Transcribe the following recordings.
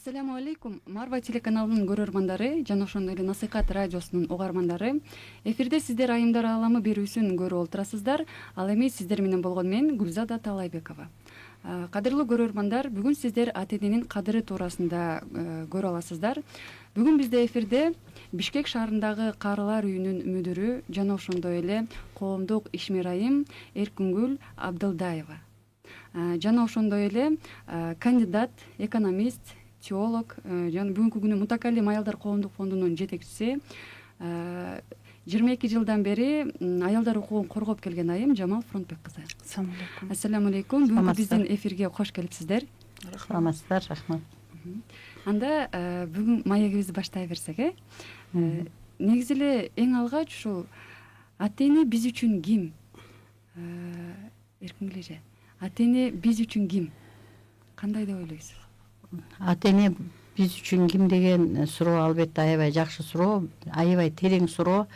Ассаламу алейкум. Марва телеканалынын көрөрмандары жана ошондой эле Насыйкат радиосунун угармандары. Эфирде сиздер айымдар ааламы берүүсүн көрүп отурасыздар. Ал эми сиздер менен болгон мен Гүлзада Талайбекова. Кадырлуу көрөрмандар, бүгүн сиздер ата-эненин кадыры туурасында көрө аласыздар. Бүгүн бизде эфирде Бишкек шаарындагы карылар үйүнүн мүдүрү жана ошондой эле коомдук ишмер айым Эркүнгүл Абдылдаева. Жана ошондой эле кандидат, экономист, теолог, жана бүгүнкү күнү Мутакаллим аялдар коомдук фондунун жетекчиси, 22 жылдан бери аялдар укугун коргоп келген айым Жамал Фронтбек кызы. Ассаламу алейкум. Ассаламу алейкум. Бүгүнкү биздин эфирге кош келипсиздер. Саламатсыздар, рахмат. Анда бүгүн маегибизди баштай берсек, негизи эле эң алгач ушул ата-эне биз үчүн ким? Эркингүл эже, ата-эне биз үчүн ким? Кандай деп ойлойсуз? Ата-эне биз үчүн ким деген суроо албетте аябай жакшы суроо, аябай терең суроо.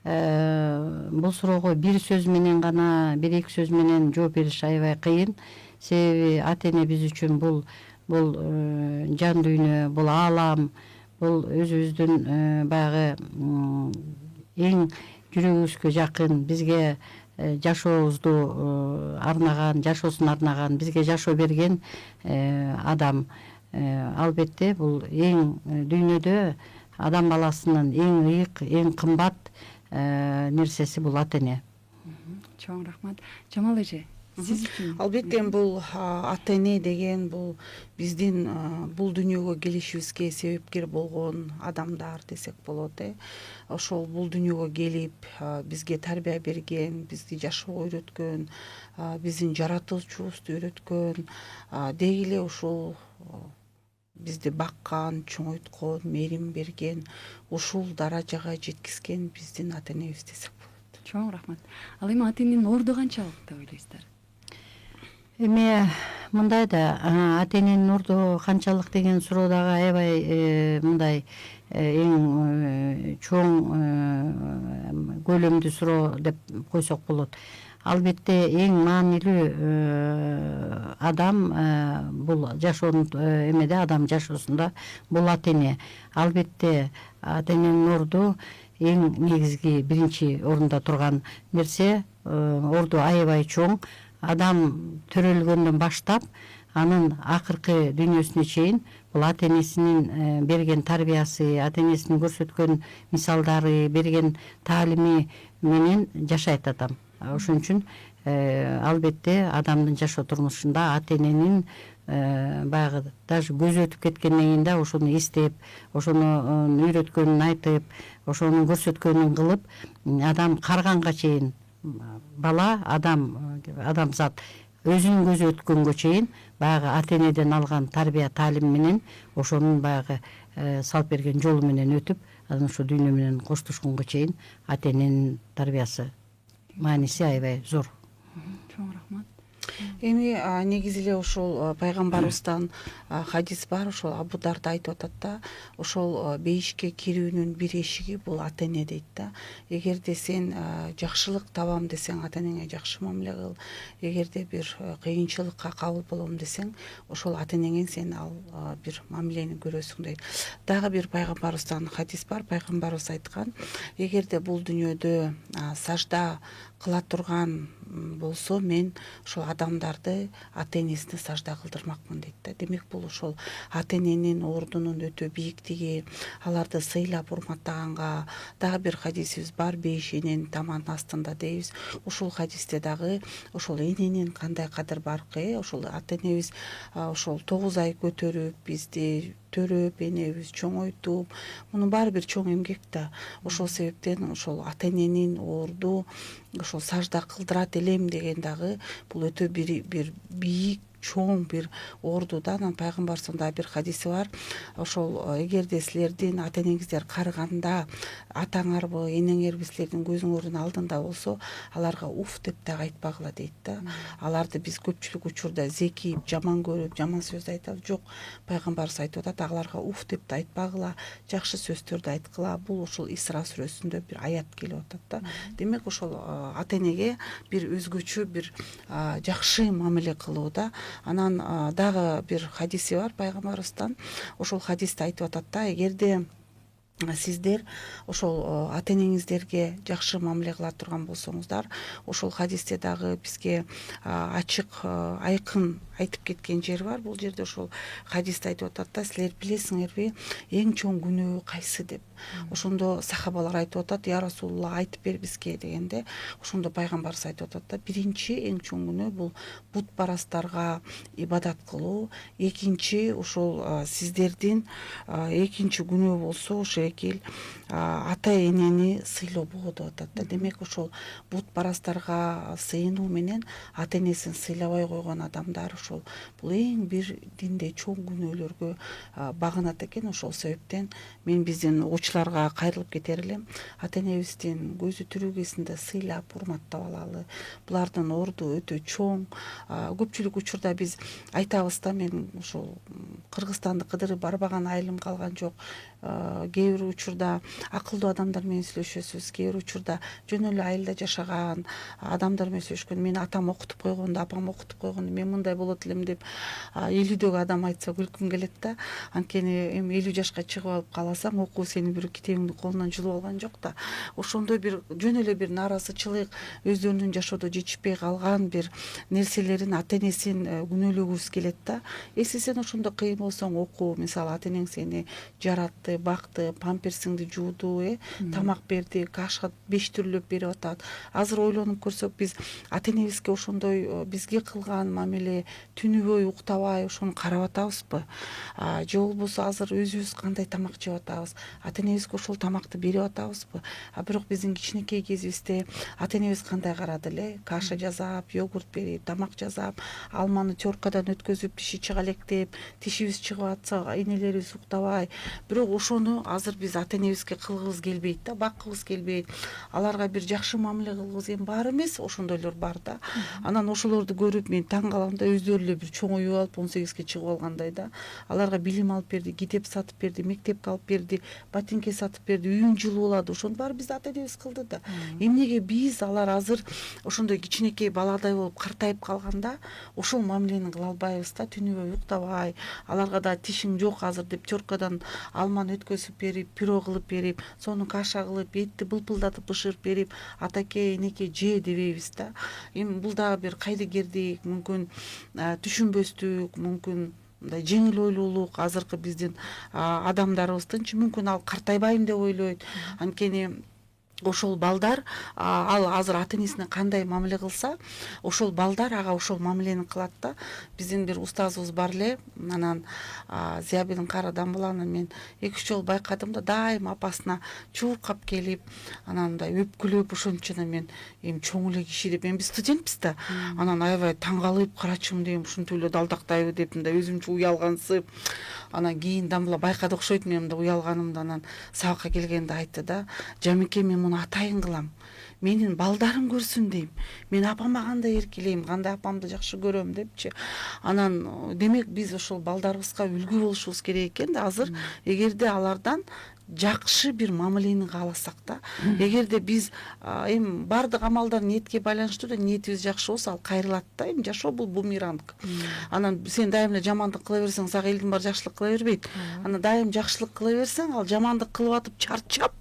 Бул суроого бир сөз менен гана, бир эки сөз менен жооп бериш аябай кыйын. Себеби ата-эне биз үчүн бул жан дүйнө, бул аалам, бул өзүбүздүн баягы эң жүрөгүбүзгө жакын, бизге жашообузду арнаган, жашоосун арнаган, бизге жашоо берген адам. Албетте бул эң дүйнөдө адам баласынын эң ыйык, эң кымбат нерсеси бул ата-эне. Чоң рахмат. Жамал эже, сиз үчүн? Албетте бул ата-эне деген бул биздин бул дүйнөгө келишибизге себепкер болгон адамдар десек болот. Ошол бул дүйнөгө келип бизге тарбия берген, бизди жашоого үйрөткөн, биздин жаратуучубузду үйрөткөн, деги эле ушул бизди баккан, чоңойткон, мээрим берген, ушул даражага жеткизген биздин ата-энебиз десек болот. Чоң рахмат. Ал эми ата-эненин орду канчалык деп ойлойсуздар? Эми мындай да, ата-эненин орду канчалык деген суроо дагы аябай мындай эң чоң көлөмдүү суроо деп койсок болот. Албетте эң маанилүү адам бул жашоонун эмеде, адам жашоосунда бул ата-эне. Албетте ата-эненин орду эң негизги биринчи орунда турган нерсе, орду аябай чоң. Адам төрөлгөндөн баштап анын акыркы дүйнөсүнө чейин бул ата-энесинин берген тарбиясы, ата-энесинин көрсөткөн мисалдары, берген таалими менен жашайт адам. Ошон үчүн албетте адамдын жашоо турмушунда ата-эненин баягы даже көзү өтүп кеткенден кийин да ошону эстеп, ошону үйрөткөнүн айтып, ошонун көрсөткөнүн кылып, адам карганга чейин бала, адамзат өзүнүн көзү өткөнгө чейин баягы ата-энеден алган тарбия таалим менен ошонун баягы салып берген жолу менен өтүп, анан ошо дүйнө менен коштошконго чейин ата-эненин тарбиясы мааниси аябай зор. Чоң рахмат. Эми негизи эле ошол пайгамбарыбыздан хадис бар, ошол Абу Дарда айтып атат да, ошол бейишке кирүүнүн бир эшиги бул ата-эне дейт да. Эгерде сен жакшылык табам десең, ата-энеңе жакшы мамиле кыл. Эгерде бир кыйынчылыкка кабыл болом десең, ошол ата-энеңен сен ал бир мамилени көрөсүң дейт. Дагы бир пайгамбарыбыздан хадис бар, пайгамбарыбыз айткан, эгерде бул дүйнөдө сажда кыла турган болсо, мен ошол адамдарды ата-энесине сажда кылдырмакмын дейт да. Демек бул ошол ата-эненин ордунун өтө бийиктиги, аларды сыйлап урматтаганга. Дагы бир хадисибиз бар, бейиш эненин таманын астында дейбиз. Ушул хадисте дагы ошол эненин кандай кадыр баркы, ошол ата-энебиз ошол 9 ай көтөрүп, бизди төрөп, энебиз чоңойтуп, мунун баары бир чоң эмгек да. Ошол себептен ошол ата-эненин орду ошол сажда кылдырат элем деген дагы бул өтө бир бийик, чоң бир орду да. Анан пайгамбарыбыздын бир хадиси бар. Ошол эгерде силердин ата-энеңиздер карыганда атаңарбы, энеңерби силердин көзүңөрдүн алдында болсо, аларга уф деп дагы айтпагыла дейт да. Аларды биз көпчүлүк учурда зекип, жаман көрүп, жаман сөздү айтабыз. Жок, пайгамбарыбыз айтып атат, аларга уф деп да айтпагыла, жакшы сөздөрдү айткыла. Бул ошол Исра сүрөсүндө бир аят келип атат да. Демек ошол ата-энеге бир өзгөчө бир жакшы мамиле кылууда Анан дагы бир хадиси бар пайгамбарыбыздан. Ошол хадисте айтып атат да, эгерде сиздер ошол ата энеңиздерге жакшы мамиле кыла турган болсоңуздар, ошол хадисте дагы бизге ачык, айкын айтып кеткен жери бар. Бул жерде ошол хадисте айтып атат да, силер билесиңерби, эң чоң күнөө кайсы деп. Ошондо сахабалар айтып атат, я Расулулла, айтып бер бизге дегенде, ошондо пайгамбарыбыз айтып атат да, биринчи эң чоң күнөө бул бут барастарга ибадат кылуу, экинчи ошол сиздердин экинчи күнөө болсо ошо ата энени сыйлоо болот деп атат да. Демек ошол бут барастарга сыйынуу менен ата энесин сыйлабай койгон адамдар ошол бул эң бир динде чоң күнөөлөргө багынат экен. Ошол себептен мен биздин окуучуларга кайрылып кетер элем, ата энебиздин көзү тирүү кезинде сыйлап, урматтап алалы. Булардын орду өтө чоң. Көпчүлүк учурда биз айтабыз да, мен ошол Кыргызстанды кыдырып барбаган айылым калган жок. Кээ бир учурда акылдуу адамдар менен сүйлөшөсүз, кээ бир учурда жөн эле айылда жашаган адамдар менен сүйлөшкөн. Мени атам окутуп койгондо, апам окутуп койгондо мен мындай болот элем деп 50дөг адам айтса күлкүм келет да. Анткени эми 50 жашка чыгып алып каласаң, окуу сени бир китебиңди колунан жулуп алган жок да. Ошондой бир жөн эле бир нааразычылык, өздөрүнүн жашоодо жетишпей калган бир нерселерин, ата энесин күнөөлөгүбүз келет да. Сен ошондо кыйын болсоң окуу, мисалы ата энең сени жаратты, бакты, памперсиңди жууду, тамак берди, кашка 5 түрлөп берип атат. Азыр ойлонуп көрсөк, биз ата энебизге ошондой бизге кылган мамиле, түнү бою уктабай ошону карап атабызбы? Же болбосо азыр өзүбүз кандай тамак жеп атабыз? Ата энебизге ошол тамакты берип атабызбы? Бирок биздин кичинекей кезибизде ата энебиз кандай карады эле? Каша жасап, йогурт берип, тамак жасап, алманы теркадан өткөзүп, тиши чыга электеп, тишибиз чыгып атса, энелерибиз уктабай. Бирок ошону азыр биз ата энебизге кылгыбыз келбейт да, баккыбыз келбейт. Аларга бир жакшы мамиле кылгыбыз эми бар эмес, ошондойлор бар да. Анан ошолорду көрүп мен таң калам да, өздөрү эле бир чоңоюп алып 18ге чыгып алгандай да. Аларга билим алып берди, китеп сатып берди, мектепке алып берди, ботинке сатып берди, үйүн жылуулады. Ошонун баары биз ата энебиз кылды да. Эмнеге биз алар азыр ошондой кичинекей баладай болуп картайып калганда ошол мамилени кыла албайбыз да, түнү бою уктабай. Аларга да тишиң жок азыр деп теркадан алманы өткөзүп берип, пирог кылып берип, сону каша кылып, этти былпылдатып бышырып берип, атакей, энекей же дебейбиз да. Эми бул дагы бир кайдыгердик, мүмкүн түшүнбөстүк, мүмкүн мындай жеңил ойлуулук азыркы биздин адамдарыбыздынчы. Мүмкүн ал картайбайм деп ойлойт. Анткени ошол балдар ал азыр ата энесине кандай мамиле кылса, ошол балдар ага ошол мамилени кылат да. Биздин бир устазыбыз бар эле, анан Зиябидин кары дамбаланын мен 2-3 жолу байкадым да, дайым апасына чуркап келип, анан мындай өпкүлөп, ошончо мен эми чоң эле киши деп, эми биз студентпиз да. Анан аябай таң калып, карачым дейм, ушинтип эле далдактайбы деп, мындай өзүмчө уялгансып. Анан кийин дамбала байкады окшойт мен мындай уялганымды. Анан сабакка келгенде айтты да, Жамике, мен муну атайын кылам, менин балдарым көрсүн дейм, мен апама кандай эркелейм, кандай апамды жакшы көрөм депчи. Анан демек биз ошол балдарыбызга үлгү болушубуз керек экен да. Азыр эгерде алардан жакшы бир мамилени кааласак да, эгерде биз эми баардык амалдар ниетке байланыштуу да, ниетибиз жакшы болсо ал кайрылат да. Эми жашоо бул бумеранг. Анан сен дайым эле жамандык кыла берсең, сага элдин баары жакшылык кыла бербейт. Анан дайым жакшылык кыла берсең, ал жамандык кылып атып чарчап,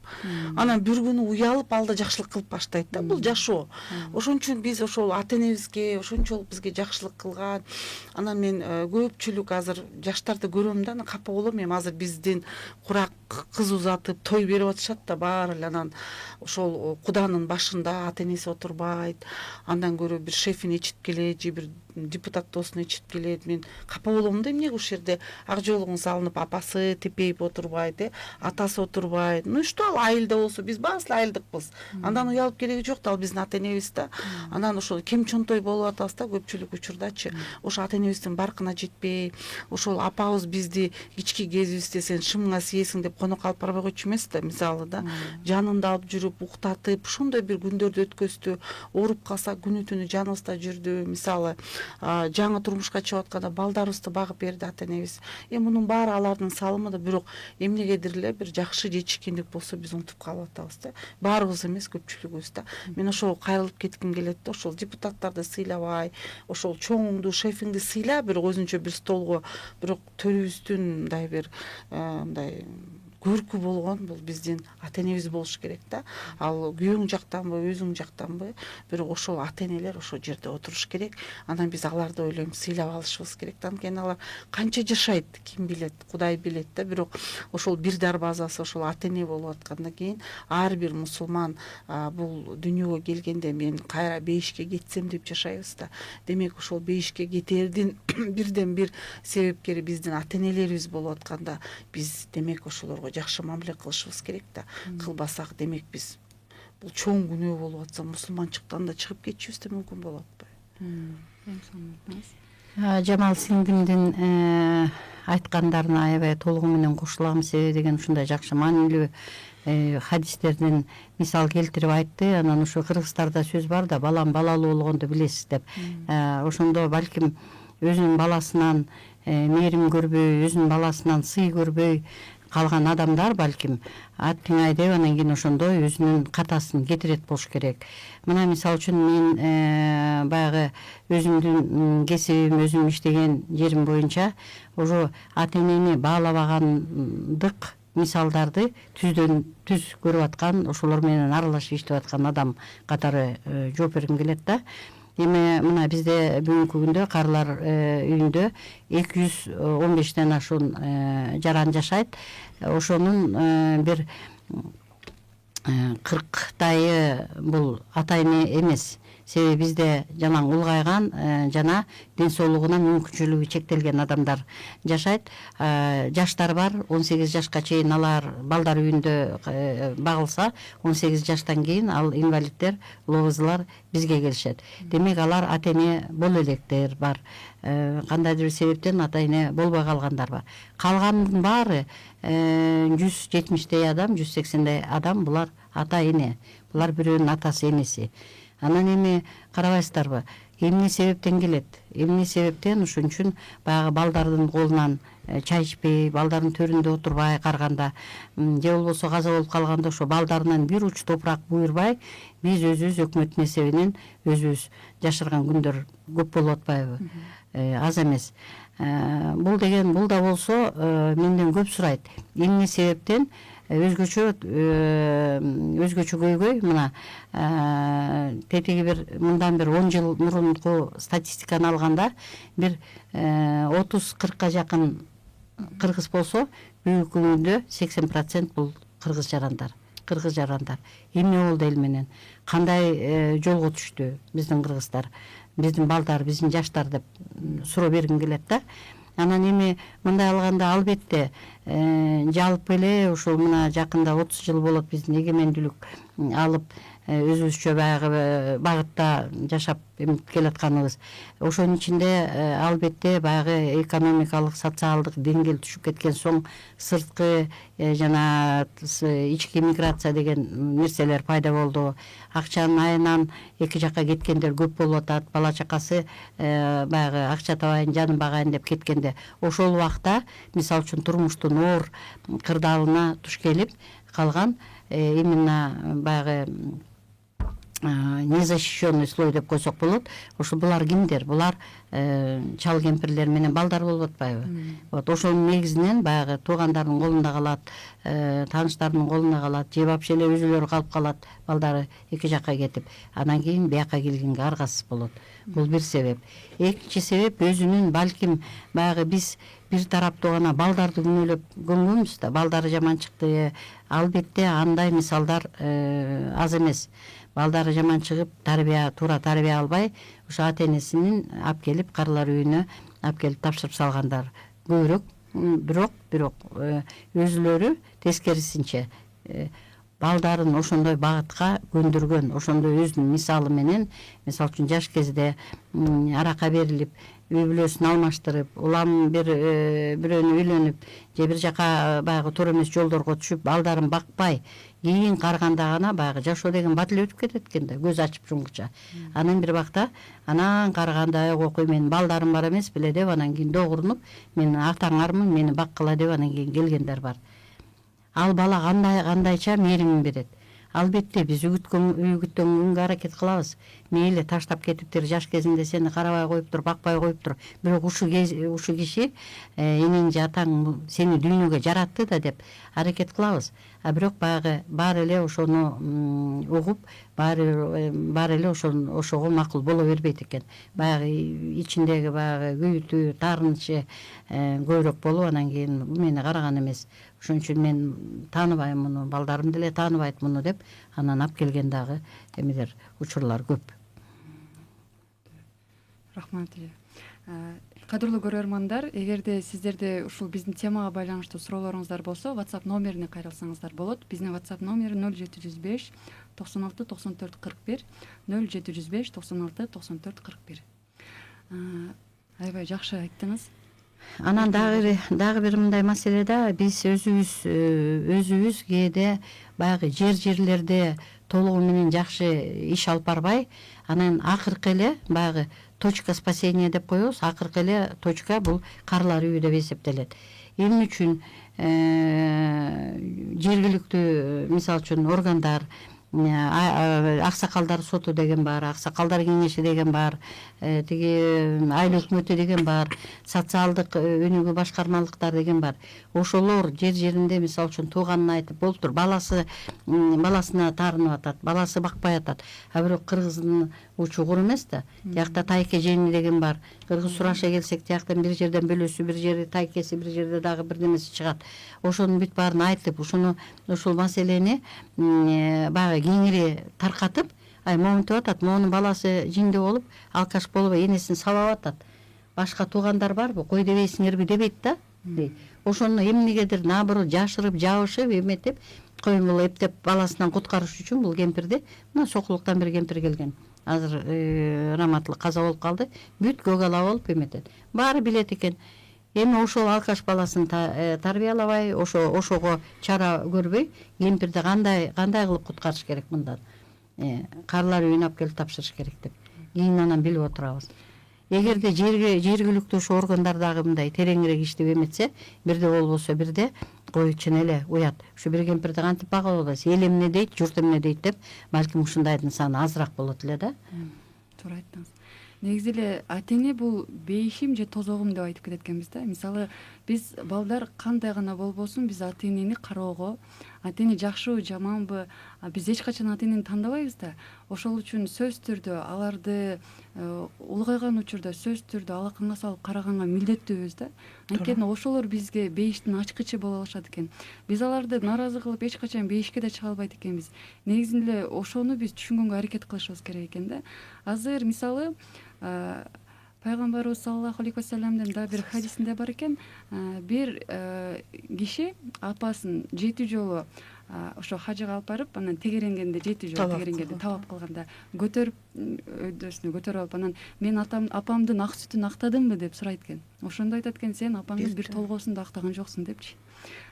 анан бир күнү уялып, ал да жакшылык кылып баштайт да. Бул жашоо. Ошон үчүн биз ошол ата энебизге ошончолук бизге жакшылык кылган. Анан мен көпчүлүк азыр жаштарды көрөм да, капа болом. Эми азыр биздин курак кыз узатып той берип атышат да баары эле. Анан ошол куданын башында ата энеси отурбайт. Андан көрө бир шефин ичип келет, же бир депутат досун ичип келет. Мен капа болом да, эмнеге ушул жерде ак жоолугун салынып апасы тепейип отурбайт, атасы отурбайт. Ну что, ал айылда болсо биз баасы эле айылдыкпыз. Андан уялып кереги жок да, ал биздин ата энебиз да. Анан ошол кем чонтой болуп атабыз да көпчүлүк учурдачы. Ошо ата энебиздин баркына жетпей, ошол апабыз бизди кички кезибизде сен шымыңа сиесиң деп конок алып барбай койчу эмес да, мисалы да, жанында алып жүрүп уктатып ошондой бир күндөрдү өткөздү. Ооруп калса күнү түнү жаныбызда жүрдү. Мисалы жаңы турмушка чыгып атканда балдарыбызды багып берди ата энебиз. Мунун баары алардын салымы да, бирок эмнегедир эле бир жакшы жетишкендик болсо биз унутуп калып атабыз да. Баарыбыз эмес, көпчүлүгүбүз да. Мен ошого кайрылып кетким келет да, ошол депутаттарды сыйлабай, ошол чоңуңду, шефиңди сыйла, бирок өзүнчө бир столго, бирок төрүбүздүн мындай бир мындай көркү болгон бул биздин ата энебиз болуш керек да. Ал күйөөң жактанбы, өзүң жактанбы, бирок ошол ата энелер ошол жерде отуруш керек. Анан биз аларды ойлойм сыйлап алышыбыз керек да. Анткени алар канча жашайт, ким билет, Кудай билет да. Бирок ошол бир дарбазасы ошол ата эне болуп аткандан кийин ар бир мусулман бул дүйнөгө келгенде мен кайра бейишке кетсем деп жашайбыз да. Демек ошол бейишке кетердин бирден бир себепкери биздин ата энелерибиз болуп атканда, биз демек ошолорго жакшы мамиле кылышыбыз керек да. Кылбасак демек биз бул чоң күнөө болуп атса мусулманчылыктан да чыгып кетишибиз да мүмкүн болуп атпайбы? Жамал сиңдимдин айткандарына аябай толугу менен кошулам. Себеби деген ушундай жакшы маанилүү хадистерден мисал келтирип айтты. Анан ушу кыргыздарда сөз бар да, балам балалуу болгондо билесиз деп. Ошондо балким өзүнүн баласынан мээрим көрбөй, өзүнүн баласынан сый көрбөй калган адамдар балким аттиң айдеп анан кийин ошондой өзүнүн катасын кетирет болуш керек. Мына мисалы үчүн мен баягы өзүмдүн кесибим, өзүм иштеген жерим боюнча ошо ата энени баалабагандык мисалдарды түз көрүп аткан, ошолор менен аралашып иштеп аткан адам катары жооп бергим келет да. Эми мына бизде бүгүнкү күндө карылар үйүндө 215ден ашуун жаран жашайт. Ошонун бир 40тайы бул ата эне эмес. Себеби бизде жанаң улгайган жана ден соолугуна мүмкүнчүлүгү чектелген адамдар жашайт. Жаштар бар, 18 жашка чейин алар балдар үйүндө багылса, 18 жаштан кийин ал инвалидтер, лоозлар бизге келишет. Демек алар ата эне боло электер бар. Кандайдыр бир себептен ата эне болбой калгандар бар. Калгандын баары 170дей адам, 180дей адам булар ата эне. Булар бирөөнүн атасы, энеси. Анан эми карабайсыздарбы, эмне себептен келет? Эмне себептен ушун үчүн баягы балдардын колунан чай ичпей, балдардын төрүндө отурбай карганда, же болбосо каза болуп калганда ошо балдарынан бир уч топурак буйрбай, биз өзүбүз өкмөттүн эсебинен өзүбүз жашырган күндөр көп болуп атпайбы? Аз эмес. Бул да болсо менден көп сурайт. Эмне себептен өзгөчө көйгөй мына тетиги бир мындан бир 10 жыл мурунку статистиканы алганда бир 30-40ка жакын кыргыз болсо, бүгүнкү күндө 80% бул кыргыз жарандар. Эмне болду эл менен? Кандай жолго түштү биздин кыргыздар, биздин балдар, биздин жаштар деп суроо бергим келет да. Анан эми мындай алганда албетте жалпы эле ушул мына жакында 30 жыл болот биздин эгемендүүлүк алып өзүбүзчө баягы багытта жашап келатканыбыз. Ошонун ичинде албетте баягы экономикалык, социалдык деңгээл түшүп кеткен соң сырткы жана ички миграция деген нерселер пайда болду. Акчанын айынан эки жакка кеткендер көп болуп атат. Бала чакасы баягы акча табайын, жаным багайын деп кеткенде ошол убакта мисалы үчүн турмуштун оор кырдаалына туш келип калган именно баягы незащищенный слой деп койсок болот. Ошо булар кимдер? Булар чал кемпирлер менен балдар болуп атпайбы? Вот ошонун негизинен баягы туугандардын колунда калат, тааныштардын колунда калат, же вообще эле өзүлөрү калып калат, балдары эки жакка кетип. Анан кийин бияка келгенге аргасыз болот. Бул бир себеп. Экинчи себеп өзүнүн балким баягы биз бир тараптуу гана балдарды күнөөлөп көнгөнбүз да, балдары жаман чыкты. Албетте андай мисалдар аз эмес. Балдары жаман чыгып, туура тарбия албай, ошо ата энесинин алып келип карылар үйүнө алып келип тапшырып салгандар көбүрөөк. Бирок өзүлөрү тескерисинче балдарын ошондой багытка көндүргөн, ошондой өзүнүн мисалы менен, мисалы үчүн жаш кезде аракка берилип, үй бүлөсүн алмаштырып, улам бирөөнү үйлөнүп, же бир жака баягы туура эмес жолдорго түшүп, балдарын бакпай, кийин карыганда гана баягы жашоо деген бат эле өтүп кетет экен да, көз ачып жумгуча. Анан бир бакта анан карыганда окуй, менин балдарым бар эмес беле деп, анан кийин догурунуп, мен атаңармын, мени баккыла деп анан кийин келгендер бар. Ал бала кандайча мээримин берет. Албетте биз үгүттөнгөнгө аракет кылабыз. Мейли таштап кетиптир, жаш кезинде сени карабай коюптур, бакпай коюптур. Бирок ушу киши энең же атаң сени дүйнөгө жаратты да деп аракет кылабыз. А бирок баягы баары эле ошону угуп, баары эле ошого макул боло бербейт экен. Баягы ичиндеги баягы күйүтүү, таарынычы көбүрөөк болуп, анан кийин мени караган эмес. Ошон үчүн мен тааныбайм муну, балдарым деле тааныбайт муну деп, анан алып келген дагы эмелер, учурлар көп. Рахмат эле. Кадырлуу көрөрмандар, эгерде сиздерде ушул биздин темага байланыштуу суроолоруңуздар болсо, WhatsApp номерине кайрылсаңыздар болот. Биздин WhatsApp номери 0705 96 94 41, 0705 96 94 41. Аябай жакшы айттыңыз. Анан дагы бир мындай маселе да, биз өзүбүз кээде баягы жерлерде толугу менен жакшы иш алып барбай, анан акыркы эле баягы точка спасения деп коебуз. Акыркы эле точка бул карлар үйү деп эсептелет. Эмне үчүн жергиликтүү, мисалы үчүн органдар, аксакалдар соту деген бар, аксакалдар кеңеши деген бар, тиги айыл өкмөтү деген бар, социалдык өнүгүү башкармалыктар деген бар. Ошолор жеринде мисалы үчүн тууганын айтып болуптур, баласына таарынып атат, баласы бакпай атат. А бирок кыргыздын учугур эмес да. Тиякта тайке жени деген бар. Кыргыз сураша келсек, тияктан бир жерден бөлөсү, бир жери тайкеси, бир жерде дагы бирдемеси чыгат. Ошонун бүт баарын айтып, ушул маселени баягы кеңири таркатып, момунтип атат, моунун баласы жинде болуп, алкаш болуп, энесин сабап атат. Башка туугандар барбы, кой дебейсиңерби дебейт да. Ошону эмнегедир наоборот жашырып, жабышып, эметип, койгула эптеп баласынан куткарыш үчүн бул кемпирди, мына Сокулуктан бир кемпир келген. Азыр раматтылык каза болуп калды. Бүт көк ала болуп эметет. Баары билет экен. Эми ошол алкаш баласын тарбиялабай, ошого чара көрбөй, кемпирди кандай кылып куткарыш керек мындан? Карлар үйүнө алып келип тапшырыш керек деп. Кийин анан билип отурабыз. Эгерде жергиликтүү ошо органдар дагы мындай тереңирээк иштеп эметсе, бирде болбосо бирде ой чын эле уят. Ушу бир кемпирди кантип багып алабыз? Эл эмне дейт, журт эмне дейт деп, балким ушундайдын саны азыраак болот эле да. Туура айттыңыз. Негизи эле ата-эне бул бейишим же тозогум деп айтып кетет экенбиз да. Мисалы, биз балдар кандай гана болбосун, биз ата-энени кароого, ата-эне жакшыбы, жаманбы, биз эч качан ата-энени тандабайбыз да. Ошол үчүн сөзсүз түрдө аларды улгайган учурда сөзсүз түрдө алаканга салып караганга милдеттүүбүз да. Анткени ошолор бизге бейиштин ачкычы боло алышат экен. Биз аларды нааразы кылып эч качан бейишке да чыга албайт экенбиз. Негизинде эле ошону биз түшүнгөнгө аракет кылышыбыз керек экен да. Азыр мисалы пайгамбарыбыз саллаллаху алейхи вассаламдын да бир хадисинде бар экен, бир киши апасын 7 жолу ошо хажыга алып барып, анан тегеренгенде 7 жолу тегеренгенде табап кылганда көтөрүп өйдөсүнө көтөрүп алып, анан мен апамдын ак сүтүн актадымбы деп сурайт экен. Ошондо айтат экен, сен апаңдын бир толгоосун да актаган жоксуң депчи.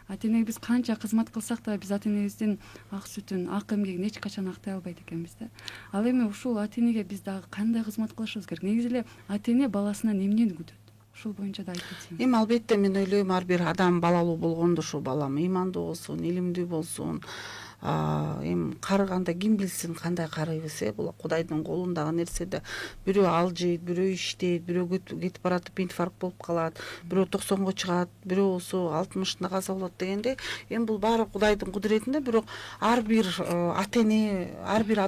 Ата-энеге биз канча кызмат кылсак да, биз ата-энебиздин ак сүтүн, ак эмгегин эч качан актай албайт экенбиз да. Ал эми ушул ата-энеге биз дагы кандай кызмат кылышыбыз керек? Негизи эле ата-эне баласынан эмнени күтөт? Ушул боюнча да айтып кетсеңиз. Эми албетте мен ойлойм, ар бир адам балалуу болгондо ушул балам ыймандуу болсун, илимдүү болсун. Эми карыганда ким билсин кандай карыйбыз, бул Кудайдын колундагы нерсе да. Бирөө алжыйт, бирөө иштейт, бирөө кетип баратып инфаркт болуп калат, бирөө 90го чыгат, бирөө болсо 60-ында каза болот дегенде, эми бул баары Кудайдын кудуретинде. Бирок ар бир ата-эне, ар бир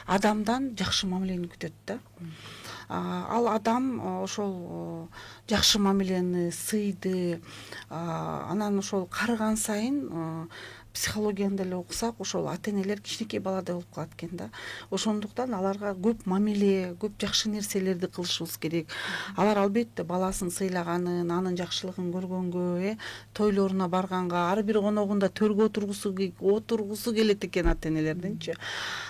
адамдан жакшы мамилени күтөт да. Ал адам ошол жакшы мамилени, сыйды, анан ошол карыган сайын психологияны деле окусак ошол ата энелер кичинекей баладай болуп калат экен да. Ошондуктан аларга көп мамиле, көп жакшы нерселерди кылышыбыз керек. Алар албетте баласын сыйлаганын, анын жакшылыгын көргөнгө, тойлоруна барганга, ар бир коногунда төргө отургусу келет экен ата энелердинчи.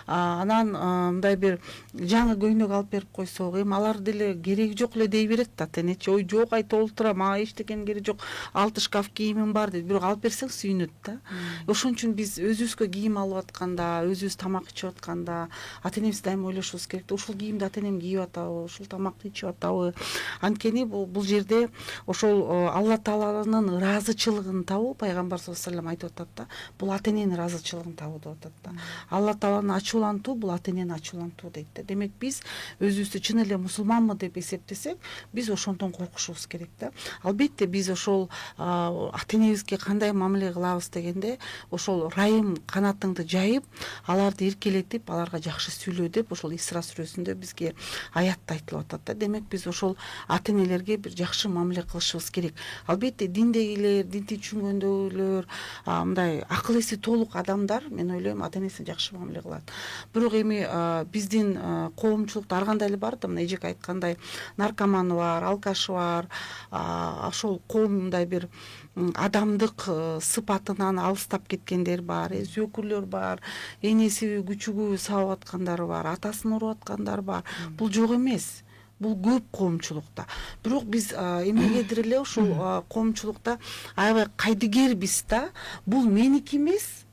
Анан мындай бир жаңы көйнөк алып берип койсок, эми алар деле кереги жок эле дей берет ата энечи. Ой, жок, ай толтура, мага эчтекенин кереги жок. 6 шкаф кийимим бар дейт. Бирок алып берсең сүйүнөт да. Ошон үчүн биз өзүбүзгө кийим алып атканда, өзүбүз тамак ичип атканда, ата энебиз дайыма ойлошубуз керек. Ушул кийимди ата энем кийип атабы, ушул тамакты ичип атабы? Анткени бул жерде ошол Алла Тааланын ыраазычылыгын табуу, пайгамбар саллаллаху алейхи ва саллям айтып атат да. Бул ата эненин ыраазычылыгын табуу деп атат да. Алла Тааланы ачуулантуу бул ата энени ачуулантуу дейт да. Демек биз өзүбүздү чын эле мусулманмы деп эсептесек, биз ошондон коркушубуз керек да. Албетте биз ошол ата энебизге кандай мамиле кылабыз дегенде, ошол райым канатыңды жайып, аларды эркелетип, аларга жакшы сүйлөө деп ошол Исра сүрөсүндө бизге аятта айтылып атат да. Демек биз ошол ата энелерге бир жакшы мамиле кылышыбыз керек. Албетте диндегилер, динди түшүнгөндөглөр, мындай акыл эси толук адамдар, мен ойлойм, ата энесине жакшы мамиле кылат. Бирок эми биздин коомчулукта ар кандай эле бар да, мына эжеке айткандай, наркоманы бар, алкашы бар, ошол коомдай бир адамдык сыпатынан алыстап кеткендер бар, зөөкүрлөр бар, энеси күчүгү сабап аткандар бар, атасын уруп аткандар бар. Бул жок эмес. Бул көп коомчулукта. Бирок биз эмнегедир эле ушул коомчулукта аябай кайдыгербиз да. Бул меники эмес,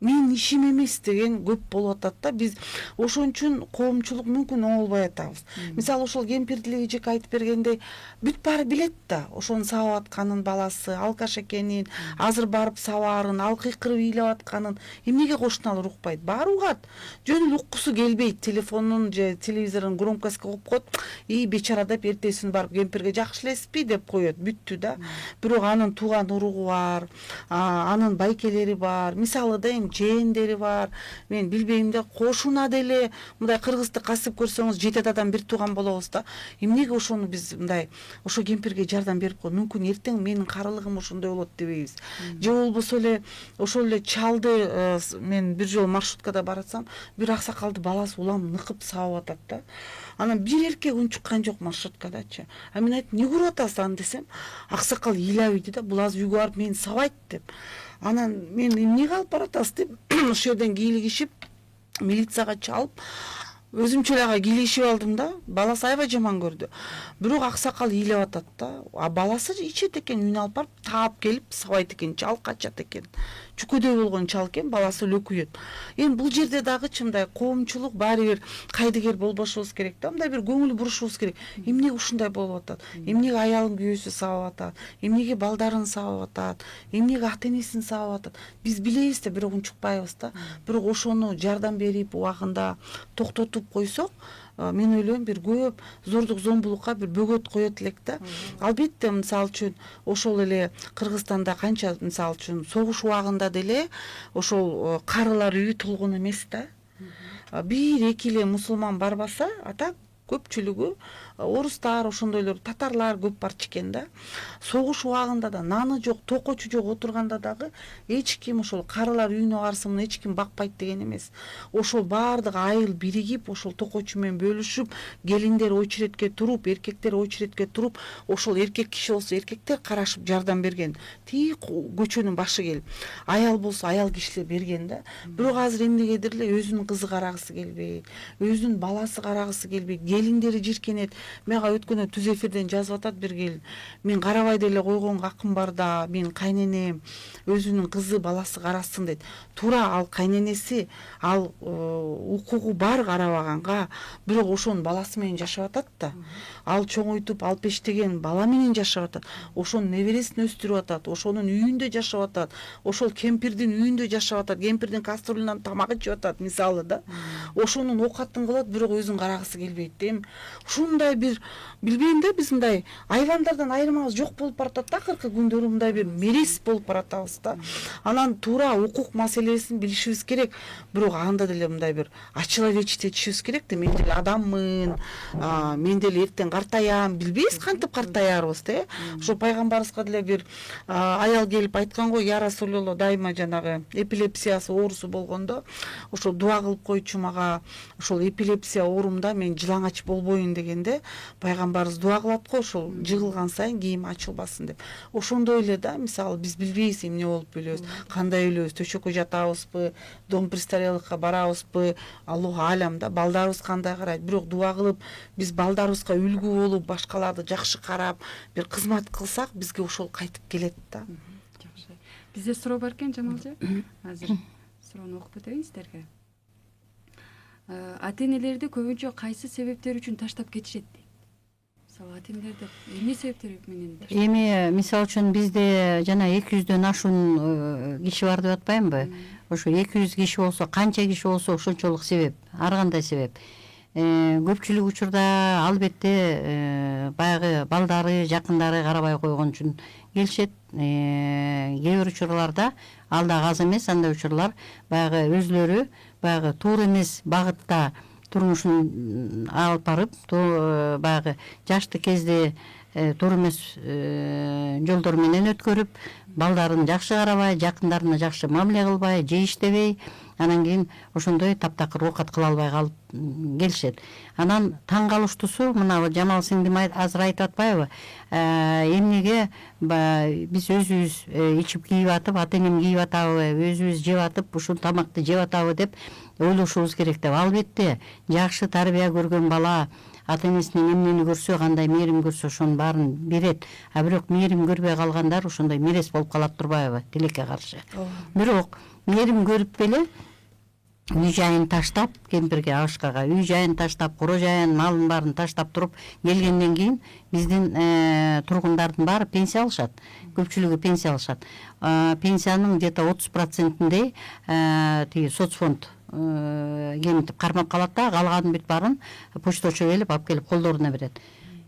менин ишим эмес деген көп болуп атат да. Биз ошон үчүн коомчулук мүмкүн оңолбой атабыз. Мисалы ошол кемпирдиле эжеке айтып бергендей, бүт баары билет да, ошонун сабап атканын баласы, алкаш экенин, азыр барып сабаарын, ал кыйкырып ыйлап атканын эмнеге кошуналар укпайт? Баары угат. Жөн эле уккусу келбейт. Телефонун же телевизордун громкостьке коюп коет. Бечара деп эртесин барып кемпирге жакшы элеспи деп коет. Бүттү да. Бирок анын тууган уругу бар, анын байкелери бар. Мисалы да жээндери бар. Мен билбейм да, кошуна деле мындай кыргызды касып көрсөңүз 7 адам бир тууган болобуз да. Эмнеге ошону биз мындай ошо кемпирге жардам берип коет? Мүмкүн эртең менин карылыгым ошондой болот дебейбиз. Же болбосо эле ошол эле чалды, мен бир жолу маршруткада баратсам, бир аксакалды баласы улам ныкып сабап атат да. Анан бир эркек унчуккан жок маршруткадачы. Мен айттым, эмне кылып атасыз аны десем, аксакал ыйлабыйт да, бул азыр үйгө барып мени сабайт деп. Анан мен эмнеге алып баратасыз деп ошол жерден кийлигишип милицияга чалып, өзүмчө эле ага кийлигишип алдым да. Баласы аябай жаман көрдү. Бирок аксакал ыйлап атат да. Баласы ичет экен, үйүнө алып барып таап келип сабайт экен, чал качат экен. Чүкөдөй болгон чал экен, баласы эле күйөт. Эми бул жерде дагы мындай коомчулук баары бир кайдыгер болбошубуз керек да. Мындай бир көңүл бурушубуз керек. Эмнеге ушундай болуп атат? Эмнеге аялын күйөөсү сабап атат? Эмнеге балдарын сабап атат? Эмнеге ата энесин сабап атат? Биз билебиз да, бирок унчукпайбыз да. Бирок ошону жардам берип, убагында токтотуп койсок, мен ойлойм, бир көп зордук зомбулукка бир бөгөт коет элек да. Албетте, мисалы үчүн ошол эле Кыргызстанда канча, мисалы үчүн согуш убагында деле ошол карылар үйү толгон эмес да. Бир эки эле мусулман барбаса, а так көпчүлүгү орустар, ошондойлор, татарлар көп барчу экен да. Согуш убагында да наны жок, токочу жок отурганда дагы эч ким ошол карылар үйүнө карсымын эч ким бакпайт деген эмес. Ошол баардыгы айыл биригип, ошол токочу менен бөлүшүп, келиндер очередке туруп, эркектер очередке туруп, ошол эркек киши болсо эркектер карашып жардам берген. Тиги көчөнүн башы келип, аял болсо аял кишилер берген да. Бирок азыр эмнегедир эле өзүнүн кызы карагысы келбейт, өзүнүн баласы карагысы келбейт, келиндери жиркенет. Мага өткөндө түз эфирден жазып атат бир келин. Мен карабай деле койгонго акым бар да, мен кайненем өзүнүн кызы баласы карасын дейт. Туура, ал кайненеси, ал укугу бар карабаганга, бирок ошонун баласы менен жашап атат да. Ал чоңойтуп, алып эштеген бала менен жашап атат. Ошонун небересин өстүрүп атат, ошонун үйүндө жашап атат, ошол кемпирдин үйүндө жашап атат, кемпирдин кастрюлунан тамак ичип атат, мисалы да. Ошонун оокатын кылат, бирок өзүн карагысы келбейт. ишеничим, ушундай бир билбейм да, биз мындай айвандардан айырмабыз жок болуп баратат да, акыркы күндөрү мындай бир мерез болуп баратабыз да. Анан туура укук маселесин билишибиз керек, бирок анда деле мындай бир ачылавечить этишибиз керек да. Мен деле адаммын, мен деле эртең картаям, билбейбиз кантип картаярбыз да. Ошо пайгамбарыбызга деле бир аял келип айткан го, я Расулулла, дайыма жанагы эпилепсиясы оорусу болгондо ошол дуа кылып койчу мага, ошол эпилепсия оорумда мен жылаңач болбоюн дегенде пайгамбарыбыз дуа кылат го, ошол жыгылган сайын кийим ачылбасын деп. Ошондой эле да, мисалы биз билбейбиз эмне болуп өлөбүз, кандай өлөбүз, төшөккө жатабызбы, дом престарелыхка барабызбы, Аллаху алям да, балдарыбыз кандай карайт. Бирок дуа кылып биз балдарыбызга үлгү болуп, башкаларды жакшы карап, бир кызмат кылсак, бизге ошол кайтып келет да. Жакшы. Бизде суроо бар экен, Жамалжы. Азыр суроону окуп өтөйүн сиздерге. Ата энелерди көбүнчө кайсы себептер үчүн таштап кетишет дейт? Мисалы ата энелерди эмне себептер менен таштап? Эми мисалы үчүн бизде жана 200дөн ашуун киши бар деп атпаймынбы? Ошо 200 киши болсо, канча киши болсо ошончолук себеп, ар кандай себеп. Көпчүлүк учурда албетте баягы балдары, жакындары карабай койгон үчүн келишет. Кээ бир учурларда ал дагы аз эмес, андай учурлар баягы өзлөрү баягы туура эмес багытта турмушун алып барып, баягы жаштык кезде туура эмес жолдор менен өткөрүп, балдарын жакшы карабай, жакындарына жакшы мамиле кылбай, же иштебей, анан кийин ошондой таптакыр оокат кыла албай калып келишет. Анан таң калыштуусу, мына Жамал сиңдим азыр айтып атпайбы? Эмнеге биз өзүбүз ичип кийип атып, ата энем кийип атабы, өзүбүз жеп атып, ушул тамакты жеп атабы деп ойлошубуз керек деп. Албетте, жакшы тарбия көргөн бала ата энесинен эмнени көрсө, кандай мээрим көрсө, ошонун баарын берет. А бирок мээрим көрбөй калгандар ошондой мерез болуп калат турбайбы, тилекке каршы. Бирок мээрим көрүп беле үй жайын таштап, кемпирге, ашкага үй жайын таштап, коро жайын, малын баарын таштап туруп келгенден кийин биздин тургундардын баары пенсия алышат. Көпчүлүгү пенсия алышат. Пенсиянын где-то 30%-ндей тиги соцфонд кемитип кармап калат да, калганын бүт баарын почточу келип алып келип колдоруна берет.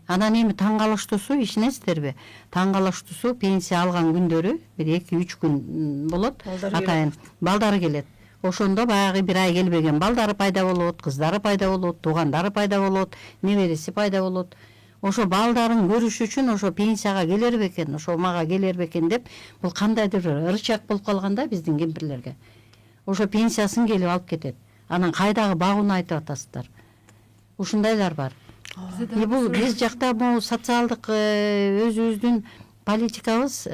Анан эми таң калыштуусу, ишенесиздерби? Таң калыштуусу пенсия алган күндөрү бир 2-3 күн болот, атайын балдары келет. Ошондо баягы бир ай келбеген балдары пайда болот, кыздары пайда болот, туугандары пайда болот, небереси пайда болот. Ошо балдарын көрүш үчүн ошо пенсияга келер бекен, ошо мага келер бекен деп, бул кандайдыр бир ырчак болуп калган да биздин кемпирлерге. Ошо пенсиясын келип алып кетет. Анан кайдагы багууну айтып атасыздар. Ушундайлар бар. Бул биз жакта могу социалдык өзүбүздүн политикабыз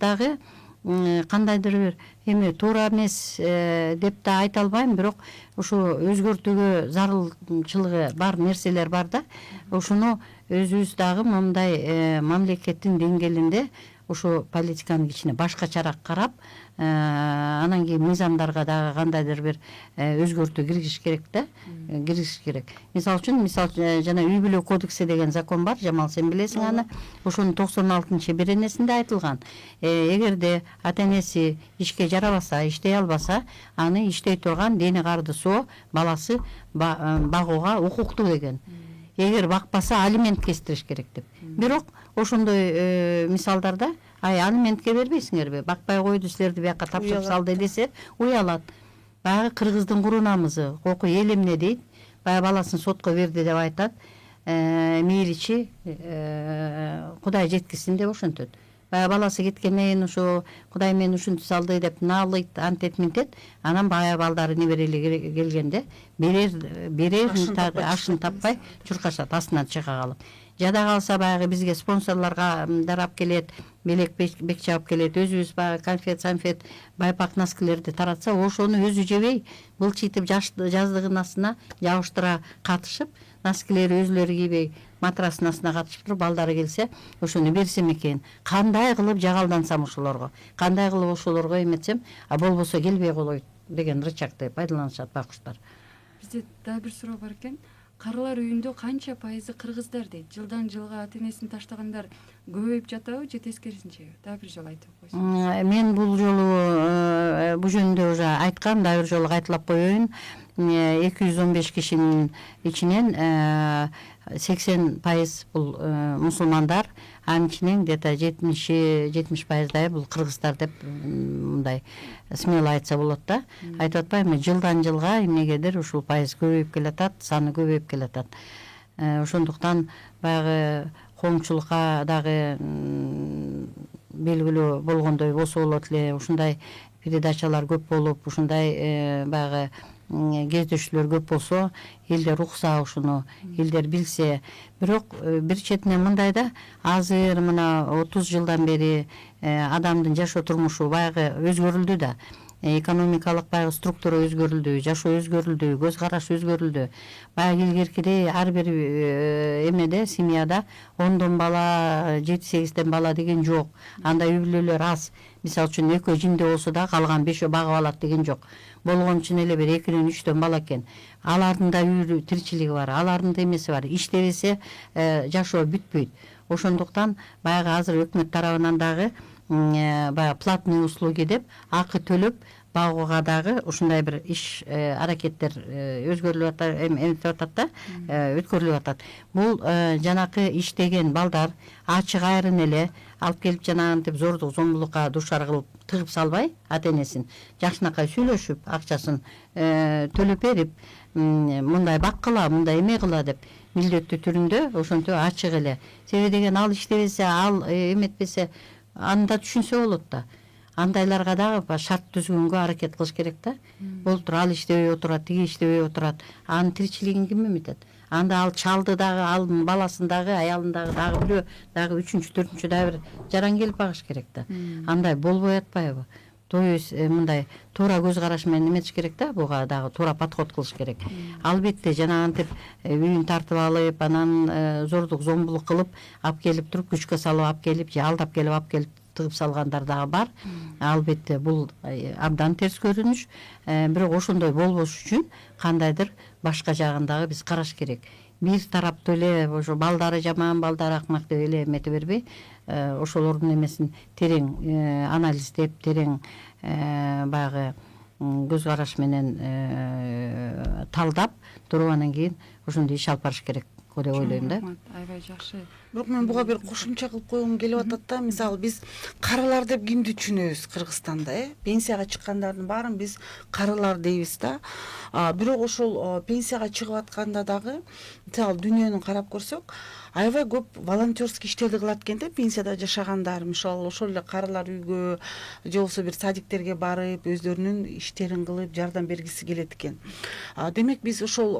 дагы кандайдыр бир эми туура эмес деп да айта албайм, бирок ушу өзгөртүүгө зарылчылыгы бар нерселер бар да. Ошону өзүбүз дагы мындай мамлекеттин деңгээлинде ошо политиканы кичине башкачараак карап, анан кийин мыйзамдарга дагы кандайдыр бир өзгөртүү киргизиш керек да, киргизиш керек. Мисалы үчүн, жана үй бүлө кодекси деген закон бар, Жамал сен билесиң аны. Ошонун 96-беренесинде айтылган. Эгерде ата энеси ишке жарабаса, иштей албаса, аны иштей турган дени кардысоо баласы багууга укуктуу деген. Эгер бакпаса, алимент кестириш керек деп. Бирок ошондой мисалдарда алиментке бербейсиңерби, бакпай койду, силерди бияка тапшырып салды десе, уялат. Баягы кыргыздын курунамызы, коку эл эмне дейт, баягы баласын сотко берди деп айтат, мээричи Кудай жеткизсин деп ошентет. Баягы баласы кеткенден кийин ошо Кудай мени ушинтип салды деп наалыйт, антет минтет, анан баягы балдары неберели келгенде берер ашын таппай чуркашат, астынан чыга калып. Жада калса баягы бизге спонсорлорго дарап келет, белек бек чабып келет, өзүбүз баягы конфет, байпак носкилерди таратса, ошону өзү жебей, былчыйтып жаздыгын астына жабыштыра катышып, носкилери өзүлөрү кийбей, матрасын астына катышып туруп, балдары келсе, ошону берсем экен. Кандай кылып жагалдансам ошолорго, кандай кылып ошолорго эметсем, болбосо келбей калойт деген рычагды пайдаланышат байкуштар. Бизде дагы бир суроо бар экен. Карылар үйүндө канча пайызы кыргыздар дейт? Жылдан жылга ата энесин таштагандар көбөйүп жатабы же тескерисинчеби? Дагы бир жолу айтып койсоң. Мен бул жолу бул жөнүндө уже айткам, дагы бир жолу кайталап коеюн. 215 кишинин ичинен 80% бул мусулмандар, анын ичинен где-то 70-70%дай бул кыргыздар деп мындай смело айтса болот да. Айтып атпайбы, жылдан жылга эмнегедир ушул пайыз көбөйүп келатат, саны көбөйүп келатат. Ошондуктан баягы коомчулукка дагы белгилүү болгондой болсо болот эле, ушундай передачалар көп болуп, ушундай баягы кездешүүлөр көп болсо, элдер укса ушуну, элдер билсе. Бирок бир четинен мындай да, азыр мына 30 жылдан бери адамдын жашоо турмушу баягы өзгөрүлдү да. Экономикалык баягы структура өзгөрүлдү, жашоо өзгөрүлдү, көз караш өзгөрүлдү. Баягы илгеркидей ар бир эмеде, семьяда 10дон бала, 7-8ден бала деген жок. Андай үй бүлөлөр аз. Мисалы үчүн 2 жинде болсо да калган 5 багып алат деген жок. Болгон үчүн эле бир 2-3дөн бала экен. Алардын да үй тиричилиги бар, алардын да эмеси бар. Иштебесе жашоо бүтпөйт. Ошондуктан баягы азыр өкмөт тарабынан дагы баягы платный услуги деп акы төлөп багууга дагы ушундай бир иш аракеттер өзгөрүлүп атат, эмнетип атат да, өткөрүлүп атат. Бул жанакы иштеген балдар ачык айрын эле алып келип жанагынтип зордук зомбулукка дуушар кылып тыгып салбай, ата-энесин жакшынакай сүйлөшүп, акчасын төлөп берип, мындай баккыла, мындай эме кыла деп милдеттүү түрүндө ошентип ачык эле. Себеби деген ал иштебесе, ал эметпесе, аны да түшүнсө болот да. Андайларга дагы шарт түзгөнгө аракет кылыш керек да. Болтур ал иштебей отурат, тиги иштебей отурат. Анын тиричилигин ким эметет? Анда ал чалды дагы, ал баласын дагы, аялын дагы бирөө дагы 3-4 дагы бир жаран келип багыш керек да. Андай болбой атпайбы? То есть мындай туура көз караш менен эметиш керек да, буга дагы туура подход кылыш керек. Албетте жанагынтип үйүн тартып алып, анан зордук зомбулук кылып, алып келип туруп күчкө салып алып келип, же алдап келип алып келип тыгып салгандар дагы бар. Албетте бул абдан терс көрүнүш. Бирок ошондой болбош үчүн кандайдыр башка жагын дагы биз караш керек. Бир тараптуу эле ошо балдары жаман, балдары акмак деп эле эмете бербей, ошолордун эмесин терең анализдеп, терең баягы көз караш менен талдап туруп анан кийин ошондой иш алып барыш керек деп ойлойм да. Аябай жакшы. Бирок мен буга бир кошумча кылып койгум келип атат да. Мисалы биз карылар деп кимди түшүнөбүз Кыргызстанда, пенсияга чыккандардын баарын биз карылар дейбиз да. Бирок ошол пенсияга чыгып атканда дагы, мисалы дүйнөнү карап көрсөк, аябай көп волонтерский иштерди кылат экен да, пенсияда жашагандар. Мисалы ошол эле карылар үйгө же болбосо бир садиктерге барып, өздөрүнүн иштерин кылып жардам бергиси келет экен. Демек биз ошол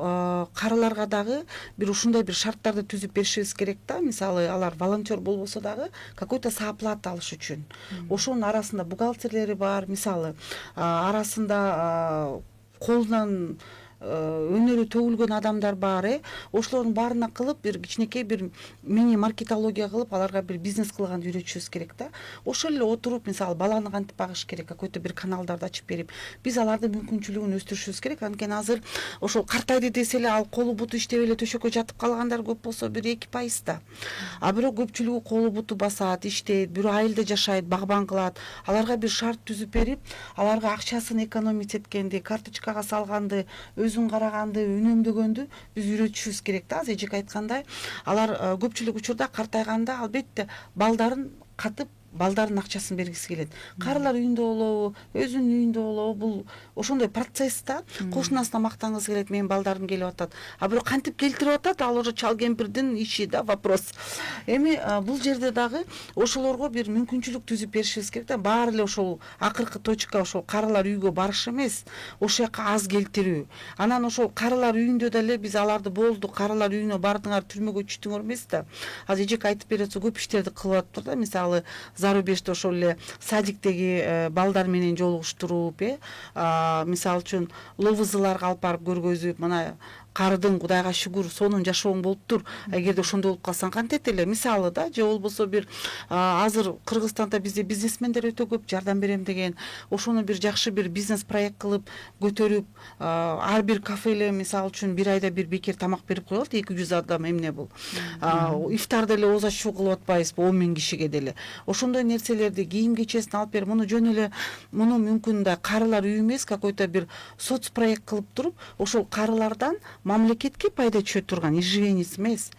карыларга дагы бир ушундай бир шарттарды түзүп беришибиз керек да. Мисалы алар волонтер болбосо дагы какой-то сооплата алыш үчүн. Ошонун арасында бухгалтерлери бар, мисалы арасында колунан өнөрү төгүлгөн адамдар бар, ошолордун баарына кылып бир кичинекей бир мини маркетология кылып, аларга бир бизнес кылганды үйрөтүшүбүз керек да. Ошол эле отуруп, мисалы баланы кантип багыш керек, какой-то бир каналдарды ачып берип, биз алардын мүмкүнчүлүгүн өстүрүшүбүз керек. Анткени азыр ошол картайды десе эле ал колу буту иштебей эле төшөккө жатып калгандар көп болсо бир 2% да. Бирок көпчүлүгү колу буту басат, иштейт, бирөө айылда жашайт, багбан кылат. Аларга бир шарт түзүп берип, аларга акчасын экономить эткенди, карточкага салганды, өзүн караганды, үнөмдөгөндү биз үйрөтүшүбүз керек да. Азыр эжеке айткандай, алар көпчүлүк учурда картайганда албетте балдарын катып, балдардын акчасын бергиси келет. Карылар үйүндө болобу, өзүнүн үйүндө болобу, бул ошондой процесс да. Кошунасына мактангысы келет, менин балдарым келип атат. Бирок кантип келтирип атат, ал уже чал кемпирдин иши да, вопрос. Эми бул жерде дагы ошолорго бир мүмкүнчүлүк түзүп беришибиз керек да. Баары эле ошол акыркы точка ошол карылар үйгө барыш эмес, ошол жака аз келтирүү. Анан ошол карылар үйүндө деле биз аларды болду, карылар үйүнө бардыңар, түрмөгө түштүңөр эмес да. Азыр эжеке айтып берет, көп иштерди кылып атыптыр да. Мисалы зарубежде ошол эле садиктеги балдар менен жолугуштуруп, мисалы үчүн ловызыларга алып барып көргөзүп, мына каардың Кудайга шүгүр сонун жашооң болуптур. Эгерде ошондой болуп калсаң кантет эле мисалы да, же болбосо бир азыр Кыргызстанда бизде бизнесмендер өтө көп жардам берем деген, ошону бир жакшы бир бизнес проект кылып көтөрүп, ар бир кафеле мисалы үчүн бир айда бир бекер тамак берип коелу, 200 адам эмне бул. Ифтарда эле ооз ачуу кылып атпайбызбы 10 000 кишиге деле. Ошондой нерселерди, кийим кечесин алып берип, муну жөн эле муну мүмкүн да карылар үйү эмес, какой-то бир соц проект кылып туруп, ошол карылардан мамлекетке пайда түшө турган иждивенец эмес.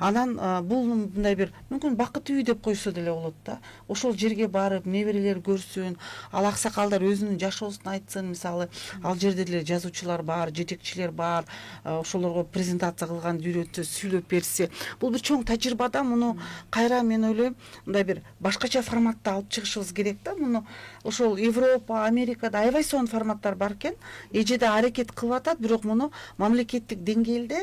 Анан бул мындай бир мүмкүн бакыт үйү деп койсо деле болот да. Ошол жерге барып, неберелер көрсүн, ал аксакалдар өзүнүн жашоосун айтсын, мисалы, ал жерде деле жазуучулар бар, жетекчилер бар, ошолорго презентация кылган үйрөтсө, сүйлөп берсе, бул бир чоң тажрыйба да. Муну кайра мен ойлойм, мындай бир башкача форматта алып чыгышыбыз керек да. Муну ошол Европа, Америкада аябай сонун форматтар бар экен. Эже да аракет кылып атат, бирок муну мамлекеттик деңгээлде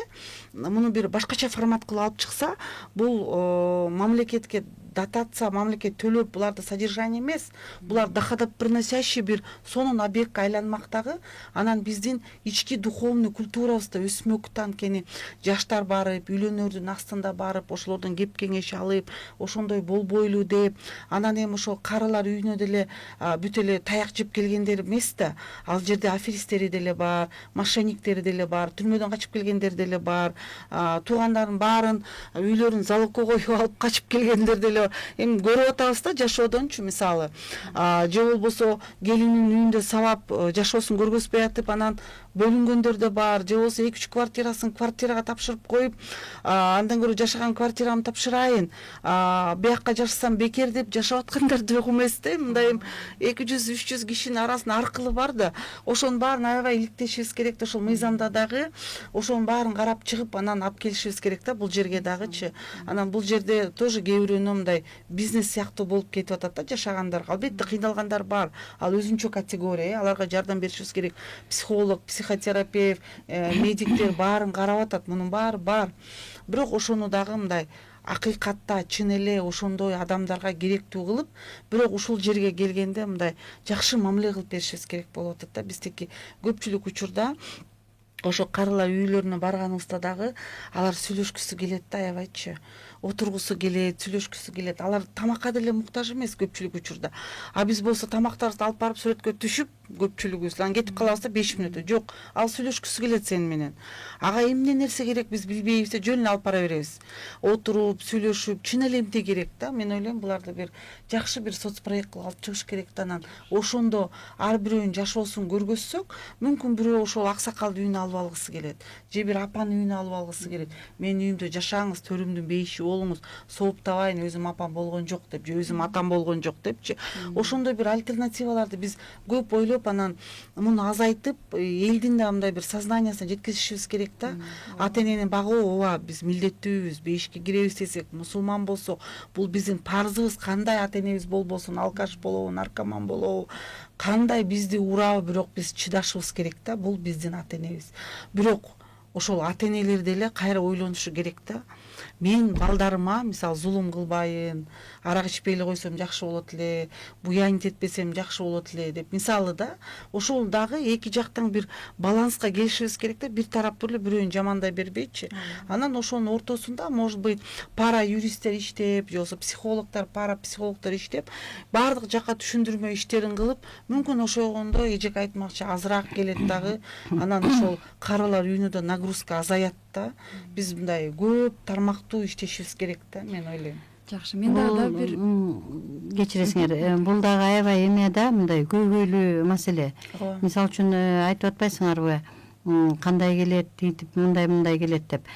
муну бир башкача формат кылып алып чыкса, бул мамлекетке дотация, мамлекет төлөп буларды содержание эмес, булар доходо приносящий бир сонун объектке айланмактагы. Анан биздин ички духовный культурабызда өсмөк да, анткени жаштар барып, үйлөнөрдүн астында барып, ошолордон кеп кеңеш алып, ошондой болбойлу деп, анан эми ошол карылар үйүнө деле бүт эле таяк жеп келгендер эмес да. Ал жерде аферисттери деле бар, мошенниктери деле бар, түрмөдөн качып келгендер деле бар, туугандарын баарын үйлөрүн залогко коюп алып качып келгендер деле. Эми көрүп атабыз да жашоодончу, мисалы, же болбосо келинин үйүндө сабап жашоосун көргөзбөй атып, анан бөлүнгөндөр да бар, же болбосо 2-3 квартирасын квартирага тапшырып коюп, андан көрө жашаган квартирамды тапшырайын, биякка жашасам бекер деп жашап аткандар да жок эмес да. Мындай 200-300 кишинин арасында аркылы бар да. Ошонун баарын аябай иликтешибиз керек да. Ошол мыйзамда дагы ошонун баарын карап чыгып, анан алып келишибиз керек да бул жерге дагычы. Анан бул жерде тоже кээ бирөөнө мындай бизнес сыяктуу болуп кетип атат да жашагандарга. Албетте кыйналгандар бар. Ал өзүнчө категория, аларга жардам беришибиз керек. Психолог, психотерапевт, медиктер баарын карап атат. Мунун баары бар. Бирок ошону дагы мындай акыйкатта чын эле ошондой адамдарга керектүү кылып, бирок ушул жерге келгенде мындай жакшы мамиле кылып беришибиз керек болуп атат да. Биздики көпчүлүк учурда ошо карылар үйлөрүнө барганыбызда дагы алар сүйлөшкүсү келет да, аябайчы. Отургусу келет, сүйлөшкүсү келет. Алар тамакка деле муктаж эмес көпчүлүк учурда. Биз болсо тамактарыбызды алып барып сүрөткө түшүп, көпчүлүгүбүз анан кетип калабыз да 5 мүнөттө. Жок, ал сүйлөшкүсү келет сени менен. Ага эмне нерсе керек биз билбейбиз да, жөн эле алып бара беребиз. Отуруп, сүйлөшүп, чын эле эмне керек да. Мен ойлойм, буларды бир жакшы бир соцпроект кылып алып чыгыш керек да. Анан ошондо ар бирөөнүн жашоосун көргөзсөк, мүмкүн бирөө ошол аксакалды үйүнө алып алгысы келет, же бир апанын үйүнө алып алгысы келет. Менин үйүмдө жашаңыз, төрүмдүн бейиши болуңуз, сооптабайын, өзүм апам болгон жок деп, же өзүм атам болгон жок депчи. Ошондой бир альтернативаларды биз көп ойлоп, анан муну азайтып, элдин да мындай бир сознаниясына жеткизишибиз керек да. Ата энени багуу ооба биз милдеттүүбүз, бейишке киребиз десек, мусулман болсок, бул биздин парзыбыз. Кандай ата энебиз болбосун, алкаш болобу, наркоман болобу, кандай бизди урабы, бирок биз чыдашыбыз керек да. Бул биздин ата энебиз. Бирок ошол ата энелер деле кайра ойлонушу керек да. Мен балдарыма мисалы зулум кылбайын, арак ичпей эле койсом жакшы болот эле, буянит этпесем жакшы болот эле деп, мисалы да. Ошол дагы эки жактан бир баланска келишибиз керек да. Бир тараптуу эле бирөөнү жамандай бербейчи. Анан ошонун ортосунда, может быть, пара юристтер иштеп, же болбосо психологдор, пара психологдор иштеп, баардык жакка түшүндүрмө иштерин кылып, мүмкүн ошогондо эжек айтмакчы азыраак келет дагы. Анан ошол карылар үйүнө да нагрузка азаят да. Биз мындай көп тармактуу иштешибиз керек да, мен ойлойм. Жакшы, мен дагы бир кечиресиңер, бул дагы аябай эме да, мындай көйгөйлүү маселе. Мисалы үчүн айтып атпайсыңарбы, кандай келет, тинтип мындай келет деп.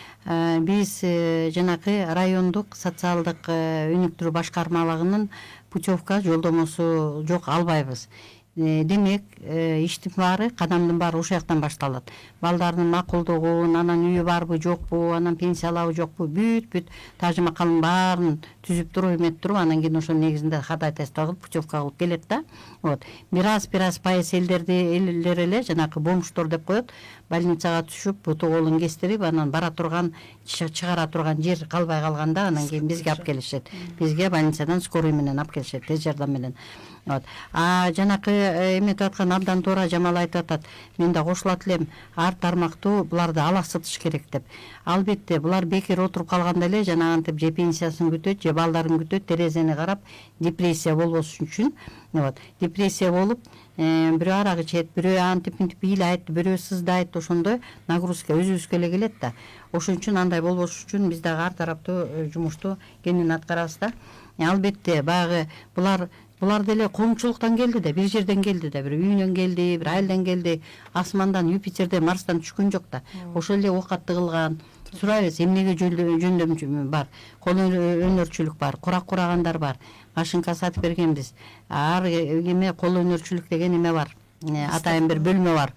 Биз жанакы райондук социалдык өнүктүрүү башкармалыгынын путевка жолдомосу жок, албайбыз. Демек, иштин баары, кадамдын баары ошол жактан башталат. Балдардын макулдугун, анан үйү барбы, жокпу, анан пенсия алабы, жокпу, бүт тажымакалын баарын түзүп туруп, эмет туруп, анан кийин ошонун негизинде ходатайство кылып, путевка кылып келет да. Вот. Бир аз пайыз элдер эле жанакы бомждор деп коет, больницага түшүп, буту колун кестирип, анан бара турган, чыгара турган жер калбай калганда, анан кийин бизге алып келишет. Бизге больницадан скорый менен алып келишет, тез жардам менен. Вот. Жанакы эметип аткан абдан туура Жамал айтып атат. Мен да кошулат элем. Ар тармактуу буларды алаксытыш керек деп. Албетте булар бекер отуруп калганда эле жанагынтип же пенсиясын күтөт, же балдарын күтөт, терезени карап депрессия болбош үчүн. Вот. Депрессия болуп, бирөө арак ичет, бирөө антип мынтип ыйлайт, бирөө сыздайт, ошондой нагрузка өзүбүзгө эле келет да. Ошон үчүн андай болбош үчүн биз дагы ар тараптуу жумушту кенен аткарабыз да. Албетте баягы булар деле коомчулуктан келди да, бир жерден келди да, бир үйүнөн келди, бир айылдан келди, асмандан, Юпитерден, Марстан түшкөн жок да. Ошол эле оокатты кылган, сурайбыз эмнеге жөндөм бар, кол өнөрчүлүк бар, курак курагандар бар, машинка сатып бергенбиз. Ар эме кол өнөрчүлүк деген эме бар, атайын бир бөлмө бар.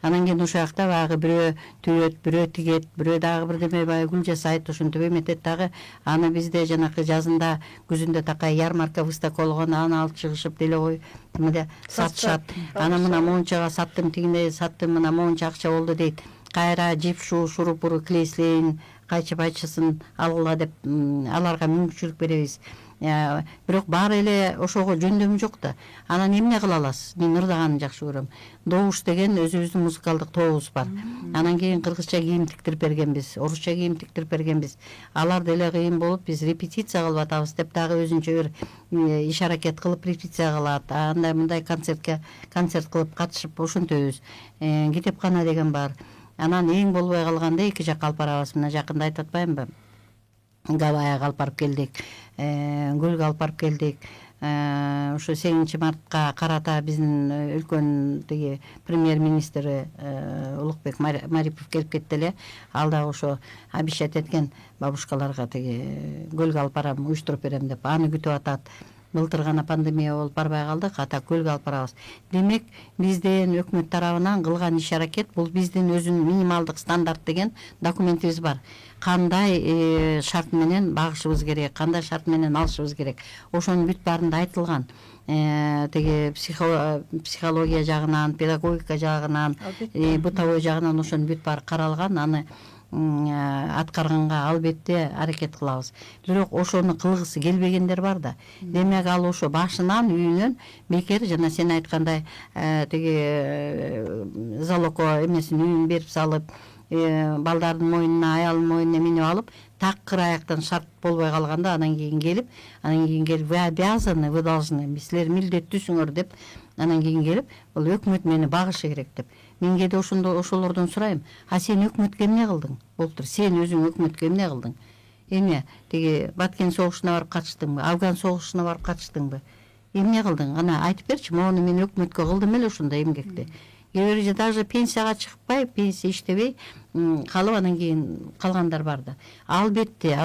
Анан кийин ошол жакта баягы бирөө түйөт, бирөө тигет, бирөө дагы бирдеме баягы гүл жасайт, ошентип эметет дагы. Аны бизде жанакы жазында, күзүндө такай ярмарка, выставка болгон, аны алып чыгышып деле кой, эмеде сатышат. Аны мына мончага саттым, тигине саттым, мына монча акча болду дейт. Кайра жипшу, шурупуру, клейслейин, кайчы-пайчысын алгыла деп аларга мүмкүнчүлүк беребиз. Бирок баары эле ошого жөндөмү жок да. Анан эмне кыла аласыз? Мен ырдаганы жакшы көрөм. Добуш деген өзүбүздүн музыкалдык тобубуз бар. Анан кийин кыргызча кийим тиктирип бергенбиз, орусча кийим тиктирип бергенбиз. Алар деле кыйын болуп, биз репетиция кылып атабыз деп дагы өзүнчө бир иш аракет кылып репетиция кылат. Андай мындай концерт кылып катышып ошентебиз. Китепкана деген бар. Анан эң болбой калганда эки жакка алып барабыз. Мына жакында айтып атпаймынбы? Гавайяга алып барып келдик, көлгө алып барып келдик. Ошо 8 мартка карата биздин үлкөн тиги премьер-министри Улукбек Марипов келип кетти эле. Ал дагы ошо обещать эткен бабушкаларга тиги көлгө алып барам, уюштуруп берем деп. Аны күтүп атат. Былтыр гана пандемия болуп барбай калдык, ата көлгө алып барабыз. Демек, бизден өкмөт тарабынан кылган иш аракет бул биздин өзүнүн минималдык стандарт деген документибиз бар. Кандай шарт менен багышыбыз керек, кандай шарт менен алышыбыз керек. Ошонун бүт баарында айтылган. Теги психология жагынан, педагогика жагынан, бытовой жагынан ошонун бүт баары каралган. Аны аткарганга албетте аракет кылабыз. Бирок ошону кылгысы келбегендер бар да. Демек ал ошо башынан үйүнөн бекер жана сен айткандай тиги залогко эмесин үйүн берип салып, балдардын мойнуна, аялдын мойнуна минип алып, такыр аяктан шарт болбой калганда анан кийин келип, вы обязаны, вы должны, силер милдеттүүсүңөр деп, анан кийин келип, бул өкмөт мени багышы керек деп. Мен кээде ошолордон сурайм, а сен өкмөткө эмне кылдың? Болуптур, сен өзүң өкмөткө эмне кылдың? Эме, тиги Баткен согушуна барып катыштыңбы, Афган согушуна барып катыштыңбы? Эмне кылдың? Ана айтып берчи, мону мен өкмөткө кылдым эле ушундай эмгекти. Кээ бирде даже пенсияга чыкпай, пенсия иштебей калып, анан кийин калгандар бар да. Албетте,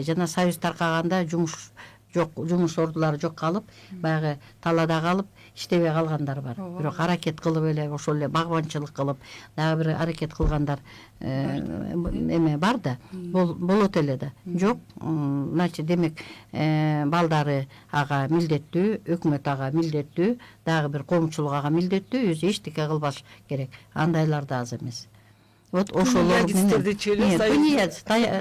жана союз таркаганда жумуш ордулары жок калып, баягы талада калып, иштебей калгандар бар. Бирок аракет кылып эле, ошол эле багбанчылык кылып, дагы бир аракет кылгандар эме бар да, болот эле да. Жок, значит, демек, балдары ага милдеттүү, өкмөт ага милдеттүү, дагы бир коомчулук ага милдеттүү, өзү эчтеке кылбаш керек. Андайлар да аз эмес. Вот ошолор менен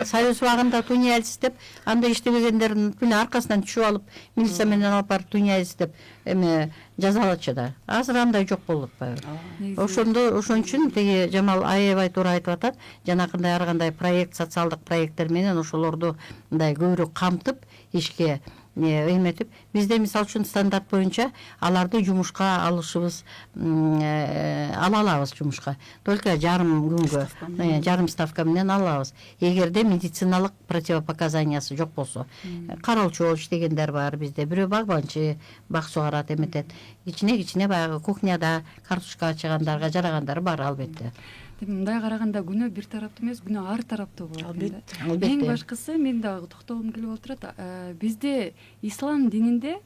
союз убагында тунеядис деп, анда иштебегендердин бүт аркасынан түшүп алып, милиция менен алып барып тунеядис деп эме жазалачу да. Азыр андай жок болуп атпайбы. Ошон үчүн тиги Жамал аябай туура айтып атат. Жанакындай ар кандай проект, социалдык проекттер менен ошолорду мындай көбүрөөк камтып, ишке эметип, бизде мисалы үчүн стандарт боюнча аларды жумушка алышыбыз, ала алабыз жумушка. Только жарым күнгө, жарым ставка менен алабыз. Эгерде медициналык противопоказаниясы жок болсо. Кароочу болуп иштегендер бар бизде. Бирөө багбанчы, бак сугарат, эметет. Кичине баягы кухняда картошка ачыгандарга жарагандар бар албетте. Мындай караганда күнөө бир тараптуу эмес, күнөө ар тараптуу болот. Албетте. Эң башкысы мен дагы токтогум келип отурат. Бизде ислам дининде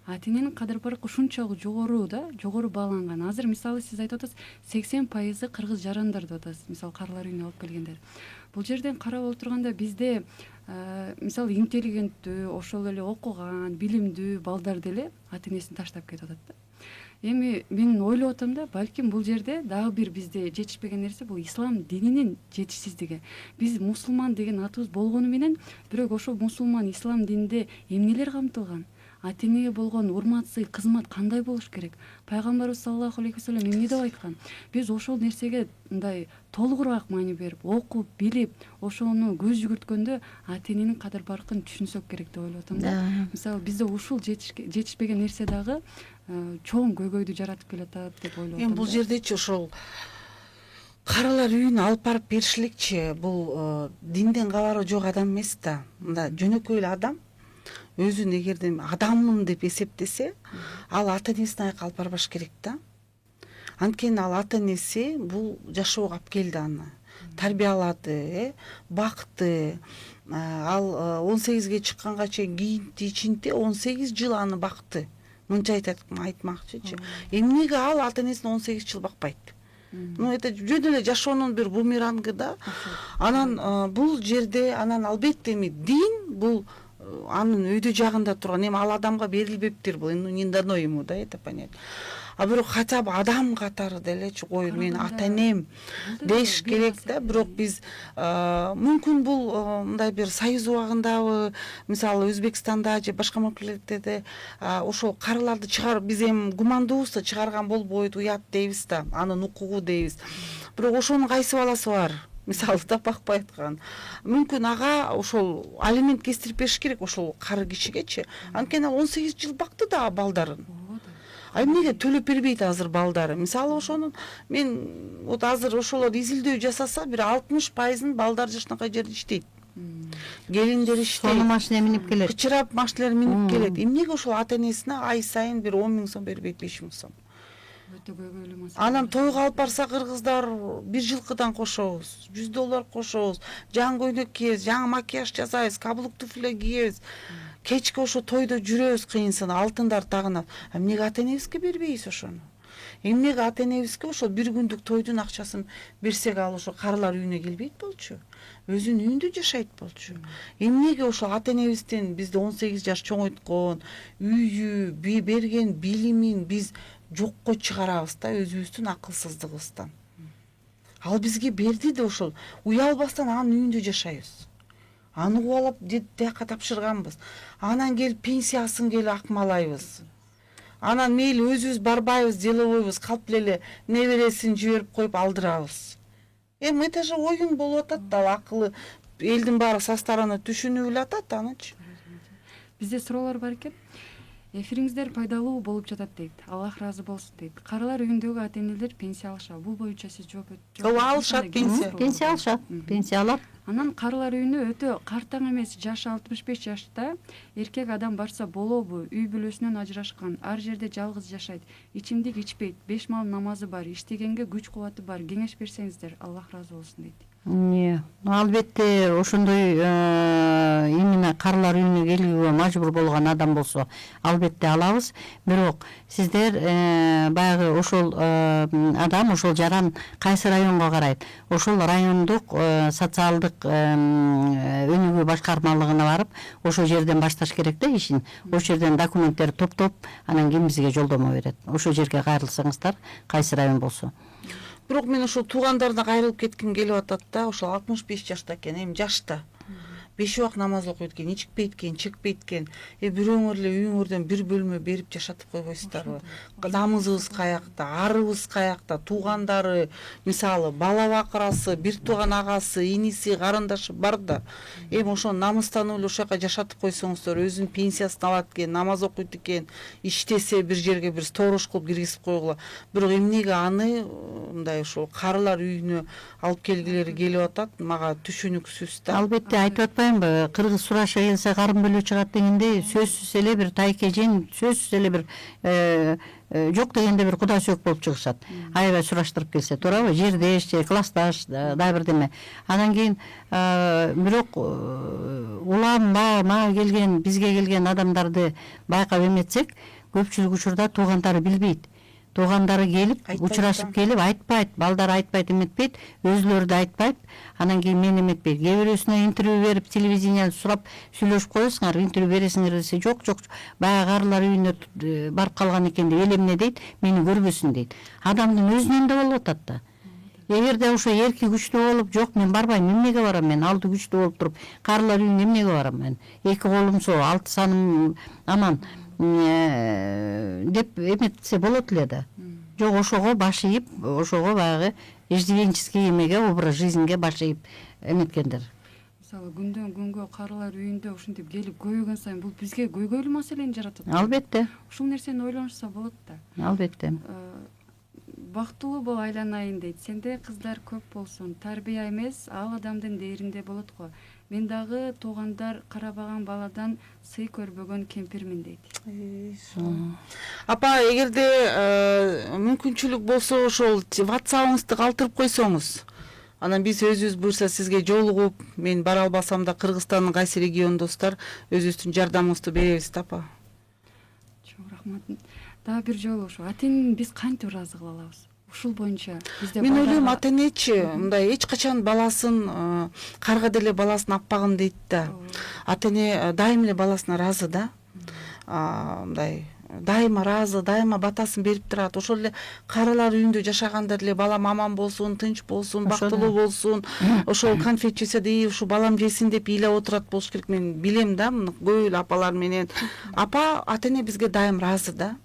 атенин кадыр-баркы ушунчалык жогору да, жогору бааланган. Азыр мисалы сиз айтып атасыз, 80% кыргыз жарандар деп атасыз. Мисалы карлар үйүнө алып келгендер. Бул жерден карап отурганда бизде мисалы интеллигенттүү, ошол эле окуган, билимдүү балдар деле ата-энесин таштап кетип атат да. Эми мен ойлоп атам да, балким бул жерде дагы бир бизде жетишпеген нерсе бул ислам дининин жетишсиздиги. Биз мусулман деген атыбыз болгону менен, бирок ошол мусулман ислам дининде эмнелер камтылган? ата энеге болгон урмат, сый, кызмат кандай болуш керек? Пайгамбарыбыз саллаллаху алейхи вассалам эмне деп айткан? Биз ошол нерсеге мындай толугураак маани берип, окуп, билип, ошону көз жүгүрткөндө ата эненин кадыр баркын түшүнсөк керек деп ойлоп атам да. Мисалы бизде ушул жетишпеген нерсе дагы чоң көйгөйдү жаратып келатат деп ойлоп атам. Эми бул жердечи ошол каралар үйүнө алып барып беришлекчи бул динден кабары жок адам эмес да. Мында жөнөкөй эле адам өзүн эгерде адаммын деп эсептесе, ал ата энесине аяка алып барбаш керек да. Анткени ал ата энеси бул жашоого алып келди аны. Тарбиялады, бакты. Ал 18ге чыкканга чейин кийинти ичинти 18 жыл аны бакты. Мынча айтмакчычы. Эмнеге ал ата энесин 18 жыл бакпайт? Это жөн эле жашоонун бир бумерангы да. Анан бул жерде албетте эми дин бул анын өйдө жагында турган, эми ал адамга берилбептир, бул не дано ему, да, это понять. А бирок хотя бы адам катары делечи коюп мен ата энем деш керек да. Бирок биз мүмкүн бул мындай бир союз убагындабы, мисалы Өзбекстанда же башка мамлекеттерде ошол карыларды чыгарып биз эми гумандуубуз да, чыгарган болбойт, уят дейбиз да, анын укугу дейбиз. Бирок ошонун кайсы баласы бар? Мисалы да бакпай аткан. Мүмкүн ага ошол алимент кестирип бериш керек ошол кары кишигечи. Анткени 18 жыл бакты да балдарын. А эмнеге төлөп бербейт азыр балдары? Мисалы ошонун мен вот азыр ошолор изилдөө жасаса бир 60%-ын балдар жашынакай жерде иштейт. Келиндер иштейт. Сону машина минип келет. Кычырап машиналар минип келет. Эмнеге ошол ата энесине ай сайын бир 10 000 сом бербейт, 5 000 сом? Өтө көйгөйлүү маселе. Анан тойго алып барса кыргыздар бир жылкыдан кошобуз, $100 кошобуз, жаңы көйнөк кийебиз, жаңы макияж жасайбыз, каблук туфля кийебиз. Кечке ошо тойдо жүрөбүз кыйынсын, алтындар тагынап. Эмнеге ата энебизге бербейбиз ошону? Эмнеге ата энебизге ошол бир күндүк тойдун акчасын берсек, ал ошо карылар үйүнө келбейт болчу? Өзүнүн үйүндө жашайт болчу? Эмнеге ошол ата энебизден бизди 18 жаш чоңойткон үйү, берген билимин биз жокко чыгарабыз да, өзүбүздүн акылсыздыгыбыздан. Ал бизге берди да ошол уялбастан анын үйүндө жашайбыз. Аны кубалап тияка тапшырганбыз. Анан келип пенсиясын келип акмалайбыз. Анан мейли өзүбүз барбайбыз, делебойбуз, калп эле небересин жиберип коюп алдырабыз. Эми это же оюн болуп атат да, акылы элдин баары со стороны түшүнүп эле атат анычы. Бизде суроолор бар экен. Эфириңиздер пайдалуу болуп жатат дейт. Аллах ыраазы болсун дейт. Карылар үйүндөгү ата энелер пенсия алышат. Бул боюнча сиз жооп алышат пенсия. Пенсия алышат, пенсия алат. Анан карылар үйүнө өтө картаң эмес, жашы 65 жашта эркек адам барса болобу? Үй бүлөсүнөн ажырашкан, ар жерде жалгыз жашайт, ичимдик ичпейт, 5 мал намазы бар, иштегенге күч кубаты бар. Кеңеш берсеңиздер, Аллах ыраазы болсун дейт. Албетте ошондой именно карылар үйүнө келүүгө мажбур болгон адам болсо албетте алабыз. Бирок сиздер баягы ошол адам, ошол жаран кайсы районго карайт? Ошол райондук социалдык өнүгүү башкармалыгына барып, ошол жерден башташ керек да ишин. Ошол жерден документтерди топтоп, анан ким бизге жолдомо берет? Ошол жерге кайрылсаңыздар, кайсы район болсо. Бирок мен ошол туугандарына кайрылып кетким келип атат да, ошол 65 жашта экен, эми жашта. 5 убак намаз окуйт экен, ичпейт экен, чыкпайт экен. Бирөөңөр эле үйүңөрдөн бир бөлмө берип жашатып койбойсуздарбы? Намызыбыз каякта, арыбыз каякта, туугандары, мисалы бала бакырасы, бир тууган агасы, иниси, карындашы бар да. Эми ошону намыстанып эле ошол жака жашатып койсоңуздар, өзүнүн пенсиясын алат экен, намаз окуйт экен, иштесе бир жерге бир сторож кылып киргизип койгула. Бирок эмнеге аны мындай ошол карылар үйүнө алып келгилери келип атат, мага түшүнүксүз да. Албетте айтып атпаймынбы, кыргыз сураша келсе карын бөлө чыгат дегендей, сөзсүз эле бир тайкежен, сөзсүз эле бир жок дегенде бир куда сөөк болуп чыгышат. Аябай сураштырып келсе, туурабы? Жердеш же классташ, дагы бирдеме. Анан кийин бирок улам мага келген, бизге келген адамдарды байкап эметсек, көпчүлүк учурда туугандары билбейт. Туугандары келип, учурашып келип, айтпайт, балдары айтпайт, эметпейт, өзүлөрү да айтпайт. Анан кийин мен эметпейт. Кээ бирөөсүнө интервью берип, телевиденияден сурап сүйлөшүп коесуңар, интервью бересиңер десе, жок, баягы карылар үйүнө барып калган экен деп элемне дейт, мени көрбөсүн дейт. Адамдын өзүнөн да болуп атат да. Эгерде ошо эрки күчтүү болуп, жок мен барбайм, эмнеге барам мен, алды күчтүү болуп туруп, карылар үйүнө эмнеге барам мен? 2 колум со, 6 саным аман. деп эметсе болот эле да. Жок, ошого баш ийип, ошого баягы иждивенческий эмеге, образ жизньге баш ийип эметкендер. Мисалы күндөн күнгө карылар үйүндө ушинтип келип көбөйгөн сайын бул бизге көйгөйлүү маселени жаратат. Албетте, Ушул нерсени ойлонушса болот да. албетте. Бактылуу бол айланайын дейт. Сенде кыздар көп болсун. Тарбия эмес, ал адамдын дээринде болот го. Мен дагы туугандар карабаган баладан сый көрбөгөн кемпирмин дейт. Апа, эгерде мүмкүнчүлүк болсо ошол WhatsApp'ыңызды калтырып койсоңуз, анан биз өзүбүз буюрса сизге жолугуп, мен бара албасам да Кыргызстандын кайсы региондостор өзүбүздүн жардамыбызды беребиз да, апа. Чоң рахмат. Дагы бир жолу ушу ата-энени биз кантип ыраазы кыла алабыз? Ушул боюнча бизде Мен ойлойм, ата-энечи мындай эч качан баласын карга деле баласын аппагым дейт да. Ата-эне дайым эле баласына ыраазы да. Мындай дайыма ыраазы, дайыма батасын берип турат. Ошол эле карылар үйүндө жашаганда деле балам аман болсун, тынч болсун, бактылуу болсун. Ошол конфет жесе да, ушу балам жесин деп ыйлап отурат болуш керек. Мен билем да, көп эле апалар менен. Апа, ата-эне бизге дайым ыраазы да.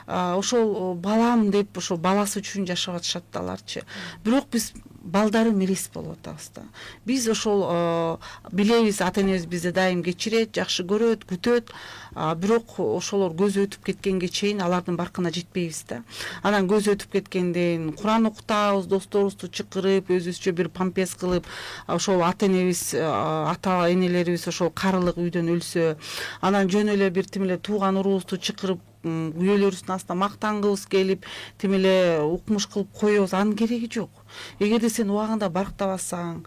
Ошол балам деп ошол баласы үчүн жашап атышат да аларчы. Бирок биз балдары мелис болуп атабыз да. Биз ошол билебиз, ата-энебиз бизди дайым кечирет, жакшы көрөт, күтөт. Бирок ошолор көзү өтүп кеткенге чейин алардын баркына жетпейбиз да. Анан көзү өтүп кеткенден Куран окутабыз, досторубузду чакырып, өзүбүзчө бир пампес кылып, ошол ата-энебиз, ата-энелерибиз ошол карылык үйдөн өлсө, анан жөн эле бир тим эле тууган урубузду чакырып, күйөөлөрүбүздүн астына мактангыбыз келип, тим эле укмуш кылып коебуз, анын кереги жок. Эгерде сен убагында барктабасаң,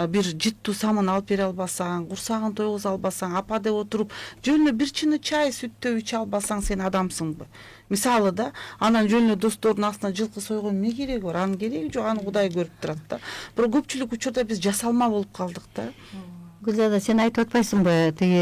бир жыттуу самын алып бере албасаң, курсагын тойгуза албасаң, апа деп отуруп, жөн эле бир чыны чай, сүттө иче албасаң, сен адамсыңбы? Мисалы да, анан жөн эле достордун астына жылкы сойгон эмне кереги бар? Анын кереги жок, аны Кудай көрүп турат да. Бирок көпчүлүк учурда биз жасалма болуп калдык да. Гүлзада, сен айтып атпайсыңбы, тиги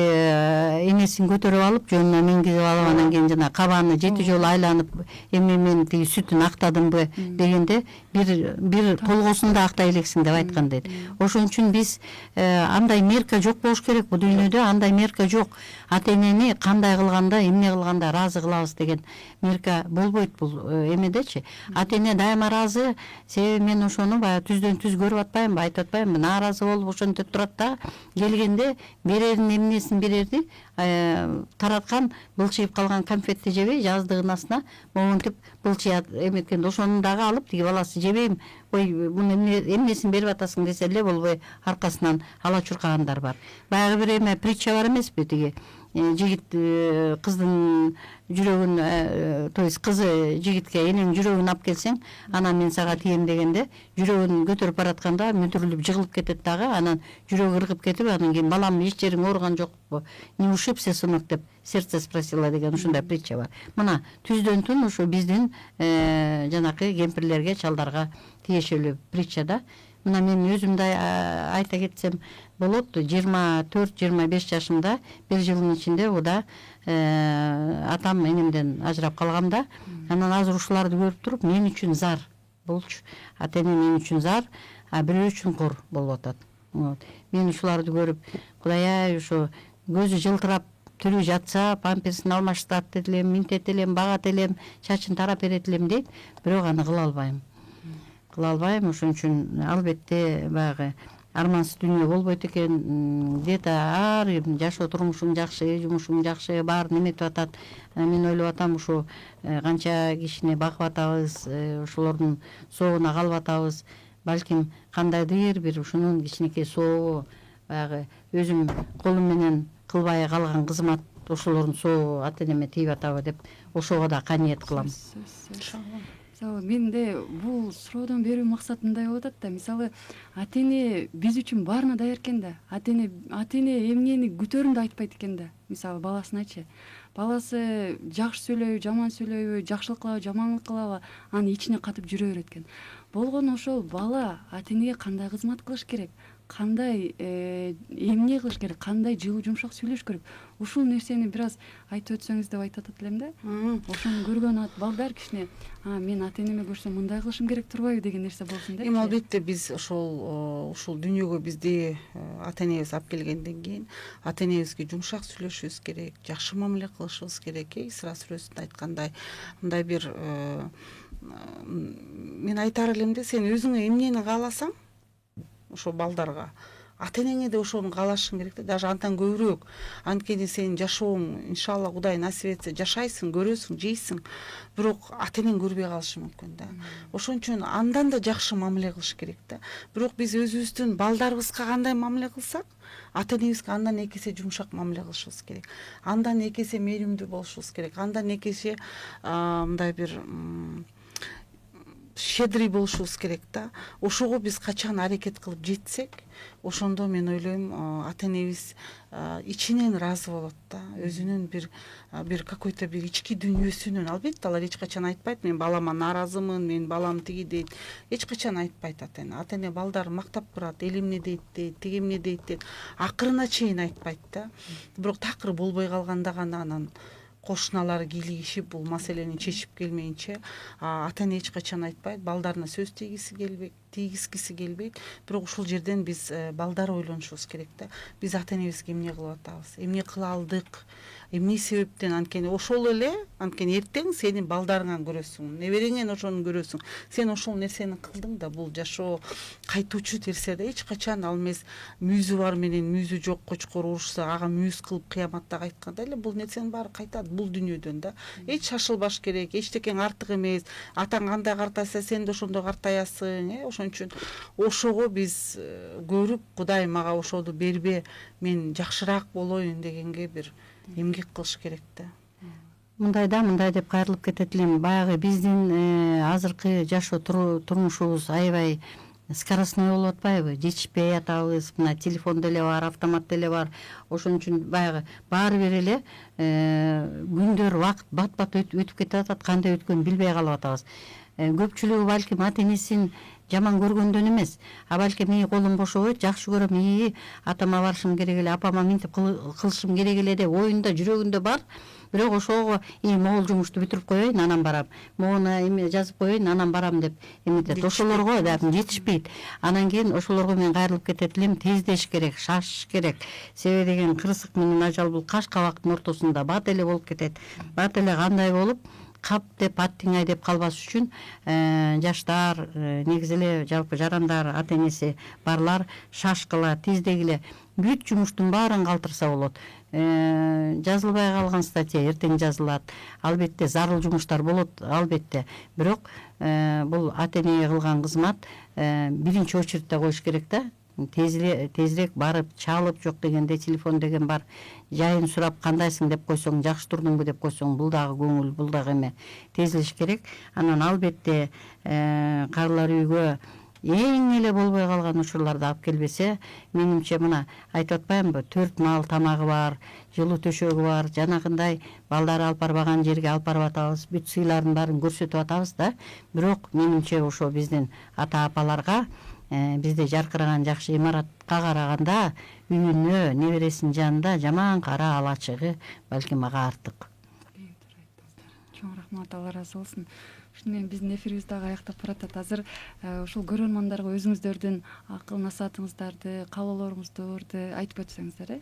энесин көтөрүп алып, жөнүнө мингизип алып, анан кийин жана кабаны 7 жолу айланып, эми мен тиги сүтүн актадымбы дегенде, бир толгосун да актай элексиң деп айткан дейт. Ошон үчүн биз андай мерка жок болуш керек, бул дүйнөдө андай мерка жок. Ата-энени кандай кылганда, эмне кылганда ыраазы кылабыз деген мерка болбойт бул эмедечи. Ата-эне дайыма ыраазы, себеби мен ошону баягы түздөн түз көрүп атпаймынбы, айтып атпаймынбы, нааразы болуп ошентип турат да, келгенде берерин эмнесин берерди, тараткан былчыйып калган конфетти жебей, жаздыгын астына монтип былчыят эметкенде ошону дагы алып, тиги баласы жебейм, ой, муну эмнесин берип атасың десе эле болбой аркасынан ала чуркагандар бар. Баягы бир эме притча бар эмеспи, тиги жигит кыздын жүрөгүн, то есть кызы жигитке энең жүрөгүн алып келсең, анан мен сага тием дегенде, жүрөгүн көтөрүп баратканда мүдүрүлүп жыгылып кетет дагы, анан жүрөгү ыргып кетип, анан кийин балам эч жериң ооруган жокпу, не ушибся, сынок деп сердце спросила деген ушундай притча бар. Мына түздөн түн ушу биздин жанакы кемпирлерге, чалдарга тиешелүү притча да. Мына мен өзүм да айта кетсем болот, 24-25 жашымда, бир жылдын ичинде уда атам энемден ажырап калгамда, анан азыр ушуларды көрүп туруп, мен үчүн зар болчу. Ата-эне мен үчүн зар, а бирөө үчүн кор болуп атат. Мен ушуларды көрүп, Кудай-ай, ушу көзү жылтырап түрү жатса, памперсин алмаштырат элем, минтет элем, багат элем, чачын тарап берет элем дейт, бирок аны кыла албайм. Ошон үчүн албетте баягы армансыз дүйнө болбойт экен. Где-то ар ким жашоо турмушуң жакшы, жумушуң жакшы, баарын эметип атат. Мен ойлоп атам, ушу канча кишини багып атабыз, ошолордун соогуна калып атабыз. Балким кандайдыр бир ушунун кичинекей соогу, баягы өзүм колум менен кылбай калган кызмат ошолордун соогу ата-энеме тийип атабы деп ошого да каниет кылам. Мисалы менде бул суроодон берүү максат мындай болуп атат да, мисалы ата-эне биз үчүн баарына даяр экен да. Ата-эне эмнени күтөрүн да айтпайт экен да. Мисалы баласыначы. Баласы жакшы сүйлөйбү, жаман сүйлөйбү, жакшылык кылабы, жаманлык кылабы, аны ичине катып жүрө берет экен. Болгону ошол бала ата-энеге кандай кызмат кылыш керек, кандай эмне кылыш керек, кандай жылуу жумшак сүйлөш керек, ушул нерсени бир аз айтып өтсөңүз деп айтып атат элем да. Ошону көргөн балдар кичине мен ата энеме көрсөм мындай кылышым керек турбайбы деген нерсе болсун депчи. Эми албетте биз ушул дүйнөгө бизди ата энебиз алып келгенден кийин ата энебизге жумшак сүйлөшүбүз керек, жакшы мамиле кылышыбыз керек. Исра сүрөсүндө айткандай, мындай бир мен айтар элем да, сен өзүңө эмнени кааласаң ошо балдарга ата энеңе да ошону каалашың керек да, даже андан көбүрөөк. Анткени сенин жашооң иншалла Кудай насип этсе жашайсың, көрөсүң, жейсиң, бирок ата энең көрбөй калышы мүмкүн да. Ошон үчүн андан да жакшы мамиле кылыш керек да. Бирок биз өзүбүздүн балдарыбызга кандай мамиле кылсак, ата энебизге андан эки эсе жумшак мамиле кылышыбыз керек. Андан эки эсе мээримдүү болушубуз керек. Андан эки эсе мындай бир щедрый болушубуз керек да. Ошого биз качан аракет кылып жетсек, ошондо мен ойлойм ата энебиз ичинен ыраазы болот да. Өзүнүн бир какой-то бир ички дүйнөсүнүн, албетте алар эч качан айтпайт мен балама нааразымын, мен балам тиги дейт. Эч качан айтпайт ата эне. Ата эне балдарын мактап турат, эл эмне дейт дейт, тиги эмне дейт дейт. Акырына чейин айтпайт да. Бирок такыр болбой калганда гана анан кошуналары кийлигишип бул маселени чечип келмейинче ата эне эч качан айтпайт, балдарына сөз тийгизгиси келбейт. Бирок ушул жерден биз балдар ойлонушубуз керек да. Биз ата энебизге эмне кылып атабыз, эмне кыла алдык, эмне себептен, анткени ошол эле, анткени эртең сенин балдарыңан көрөсүң, небереңен ошону көрөсүң. Сен ошол нерсени кылдың да, бул жашоо кайтуучу нерсе да. Эч качан ал эмес мүйзү бар менен мүйзү жок кочкор урушса ага мүйүз кылып кыяматта кайткандай эле бул нерсенин баары кайтат бул дүйнөдөн да. Эч шашылбаш керек, эчтекең артык эмес. Атаң кандай картайса сен да ошондой картаясың. Ошон үчүн ошого биз көрүп, Кудай мага ошону бербе, мен жакшыраак болоюн дегенге бир эмгек кылыш керек да. Мындай деп кайрылып кетет элем. Баягы биздин азыркы жашоо турмушубуз аябай скоростной болуп атпайбы? Жетишпей атабыз. Мына телефон деле бар, автомат деле бар. Ошон үчүн баягы баары бир эле күндөр, убакыт бат-бат өтүп кетип атат. Кандай өткөнүн билбей калып атабыз. Көпчүлүгү балким ата энесин жаман көргөндөн эмес, балким колум бошобойт, жакшы көрөм, атама барышым керек эле, апама минтип кылышым керек эле деп оюнда, жүрөгүндө бар. Бирок ошого могул жумушту бүтүрүп коеюн, анан барам. Могуну эме жазып коеюн, анан барам деп эметет. Ошолорго да жетишпейт. Анан кийин ошолорго мен кайрылып кетет элем, тездеш керек, шашыш керек. Себеби деген кырсык менен ажал бул каш кабактын ортосунда бат эле болуп кетет. Бат эле кандай болуп кап деп аттиңай деп калбаш үчүн жаштар, негизи эле жалпы жарандар, ата энеси барлар шашкыла, тездегиле бүт жумуштун баарын калтырса болот. Жазылбай калган статья эртең жазылат. Албетте зарыл жумуштар болот, албетте. Бирок бул ата энеге кылган кызмат биринчи очередте коюш керек да. Тезирээк барып чалып, жок дегенде телефон деген бар, жайын сурап кандайсың деп койсоң, жакшы турдуңбу деп койсоң, бул дагы көңүл, бул дагы эме тезилиш керек. Анан албетте карылар үйгө эң эле болбой калган учурларда алып келбесе, менимче мына айтып атпаймынбы, 4 маал тамагы бар, жылуу төшөгү бар, жанагындай балдары алып барбаган жерге алып барып атабыз, бүт сыйлардын баарын көрсөтүп атабыз да. Бирок менимче ошо биздин ата апаларга бизде жаркыраган жакшы имаратка караганда үйүнө, небересинин жанында жаман кара алачыгы балким ага артык. Чоң рахмат, Алла ыраазы болсун. Ушуну менен биздин эфирибиз дагы аяктап баратат. Азыр ушул көрөрмандарга өзүңүздөрдүн акыл насаатыңыздарды, каалоолоруңуздарды айтып өтсөңүздөр,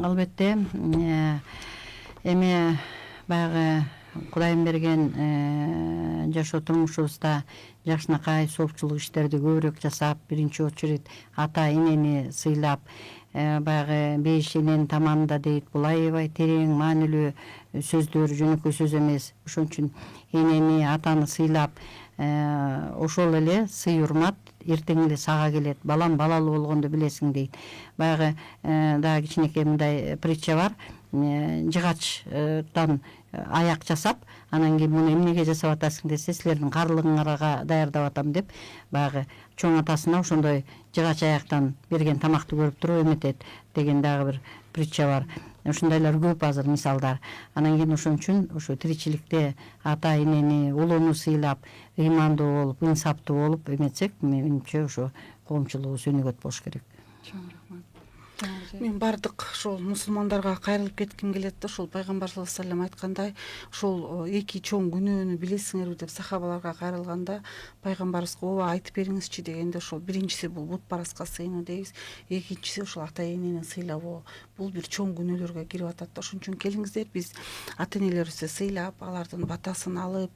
Албетте, эми баягы Кудайым берген жашоо турмушубузда жакшынакай соопчулук иштерди көбүрөөк жасап, биринчи очередь ата энени сыйлап, баягы беш эненин таманында дейт, бул аябай терең маанилүү сөздөр, жөнөкөй сөз эмес. Ошон үчүн энени, атаны сыйлап, ошол эле сый урмат эртең эле сага келет. Балам балалуу болгондо билесиң дейт. Баягы дагы кичинекей мындай притча бар. Жыгачтан аяк жасап, анан кийин муну эмнеге жасап атасың десе, силердин карлыгыңарга даярдап атам деп, баягы чоң атасына ошондой жыгач аяктан берген тамакты көрүп туруп эметет деген дагы бир притча бар. Ушундайлар көп азыр мисалдар. Анан кийин ошон үчүн ошо тиричиликте ата энени, улууну сыйлап, ыймандуу болуп, инсаптуу болуп эметсек, менимче ошо коомчулугу өнүгөт болуш керек. Чоң рахмат. Жаңы эже. Мен бардык ошол мусулмандарга кайрылып кетким келет да, ошол пайгамбар саллаллаху алейхи вассалам айткандай, ошол эки чоң күнөөнү билесиңерби деп сахабаларга кайрылганда, пайгамбарыбызга ооба айтып бериңизчи дегенде, ошол биринчиси бул бут бараска сыйынуу дейбиз, экинчиси ошол ата энени сыйлабоо. Бул бир чоң күнөөлөргө кирип атат да. Ошон үчүн келиңиздер, биз ата энелерибизди сыйлап, алардын батасын алып,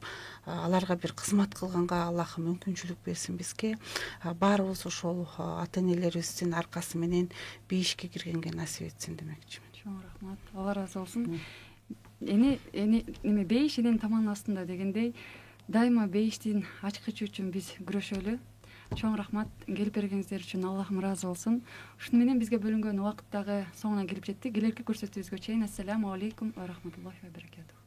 аларга бир кызмат кылганга Аллахым мүмкүнчүлүк берсин бизге. Баарыбыз ошол ата энелерибиздин аркасы менен бейишке киргенге насип этсин демекчимин. Чоң рахмат. Алла ыраазы болсун. Эне бейиш эненин таманын астында дегендей, дайыма бейиштин ачкычы үчүн биз күрөшөлү. Чоң рахмат келип бергениңиздер үчүн. Аллахым ыраазы болсун. Ушуну менен бизге бөлүнгөн убакыт дагы соңуна келип жетти. Келерки көрсөтүүбүзгө чейин ассаламу алейкум ва рахматуллахи ва баракатух.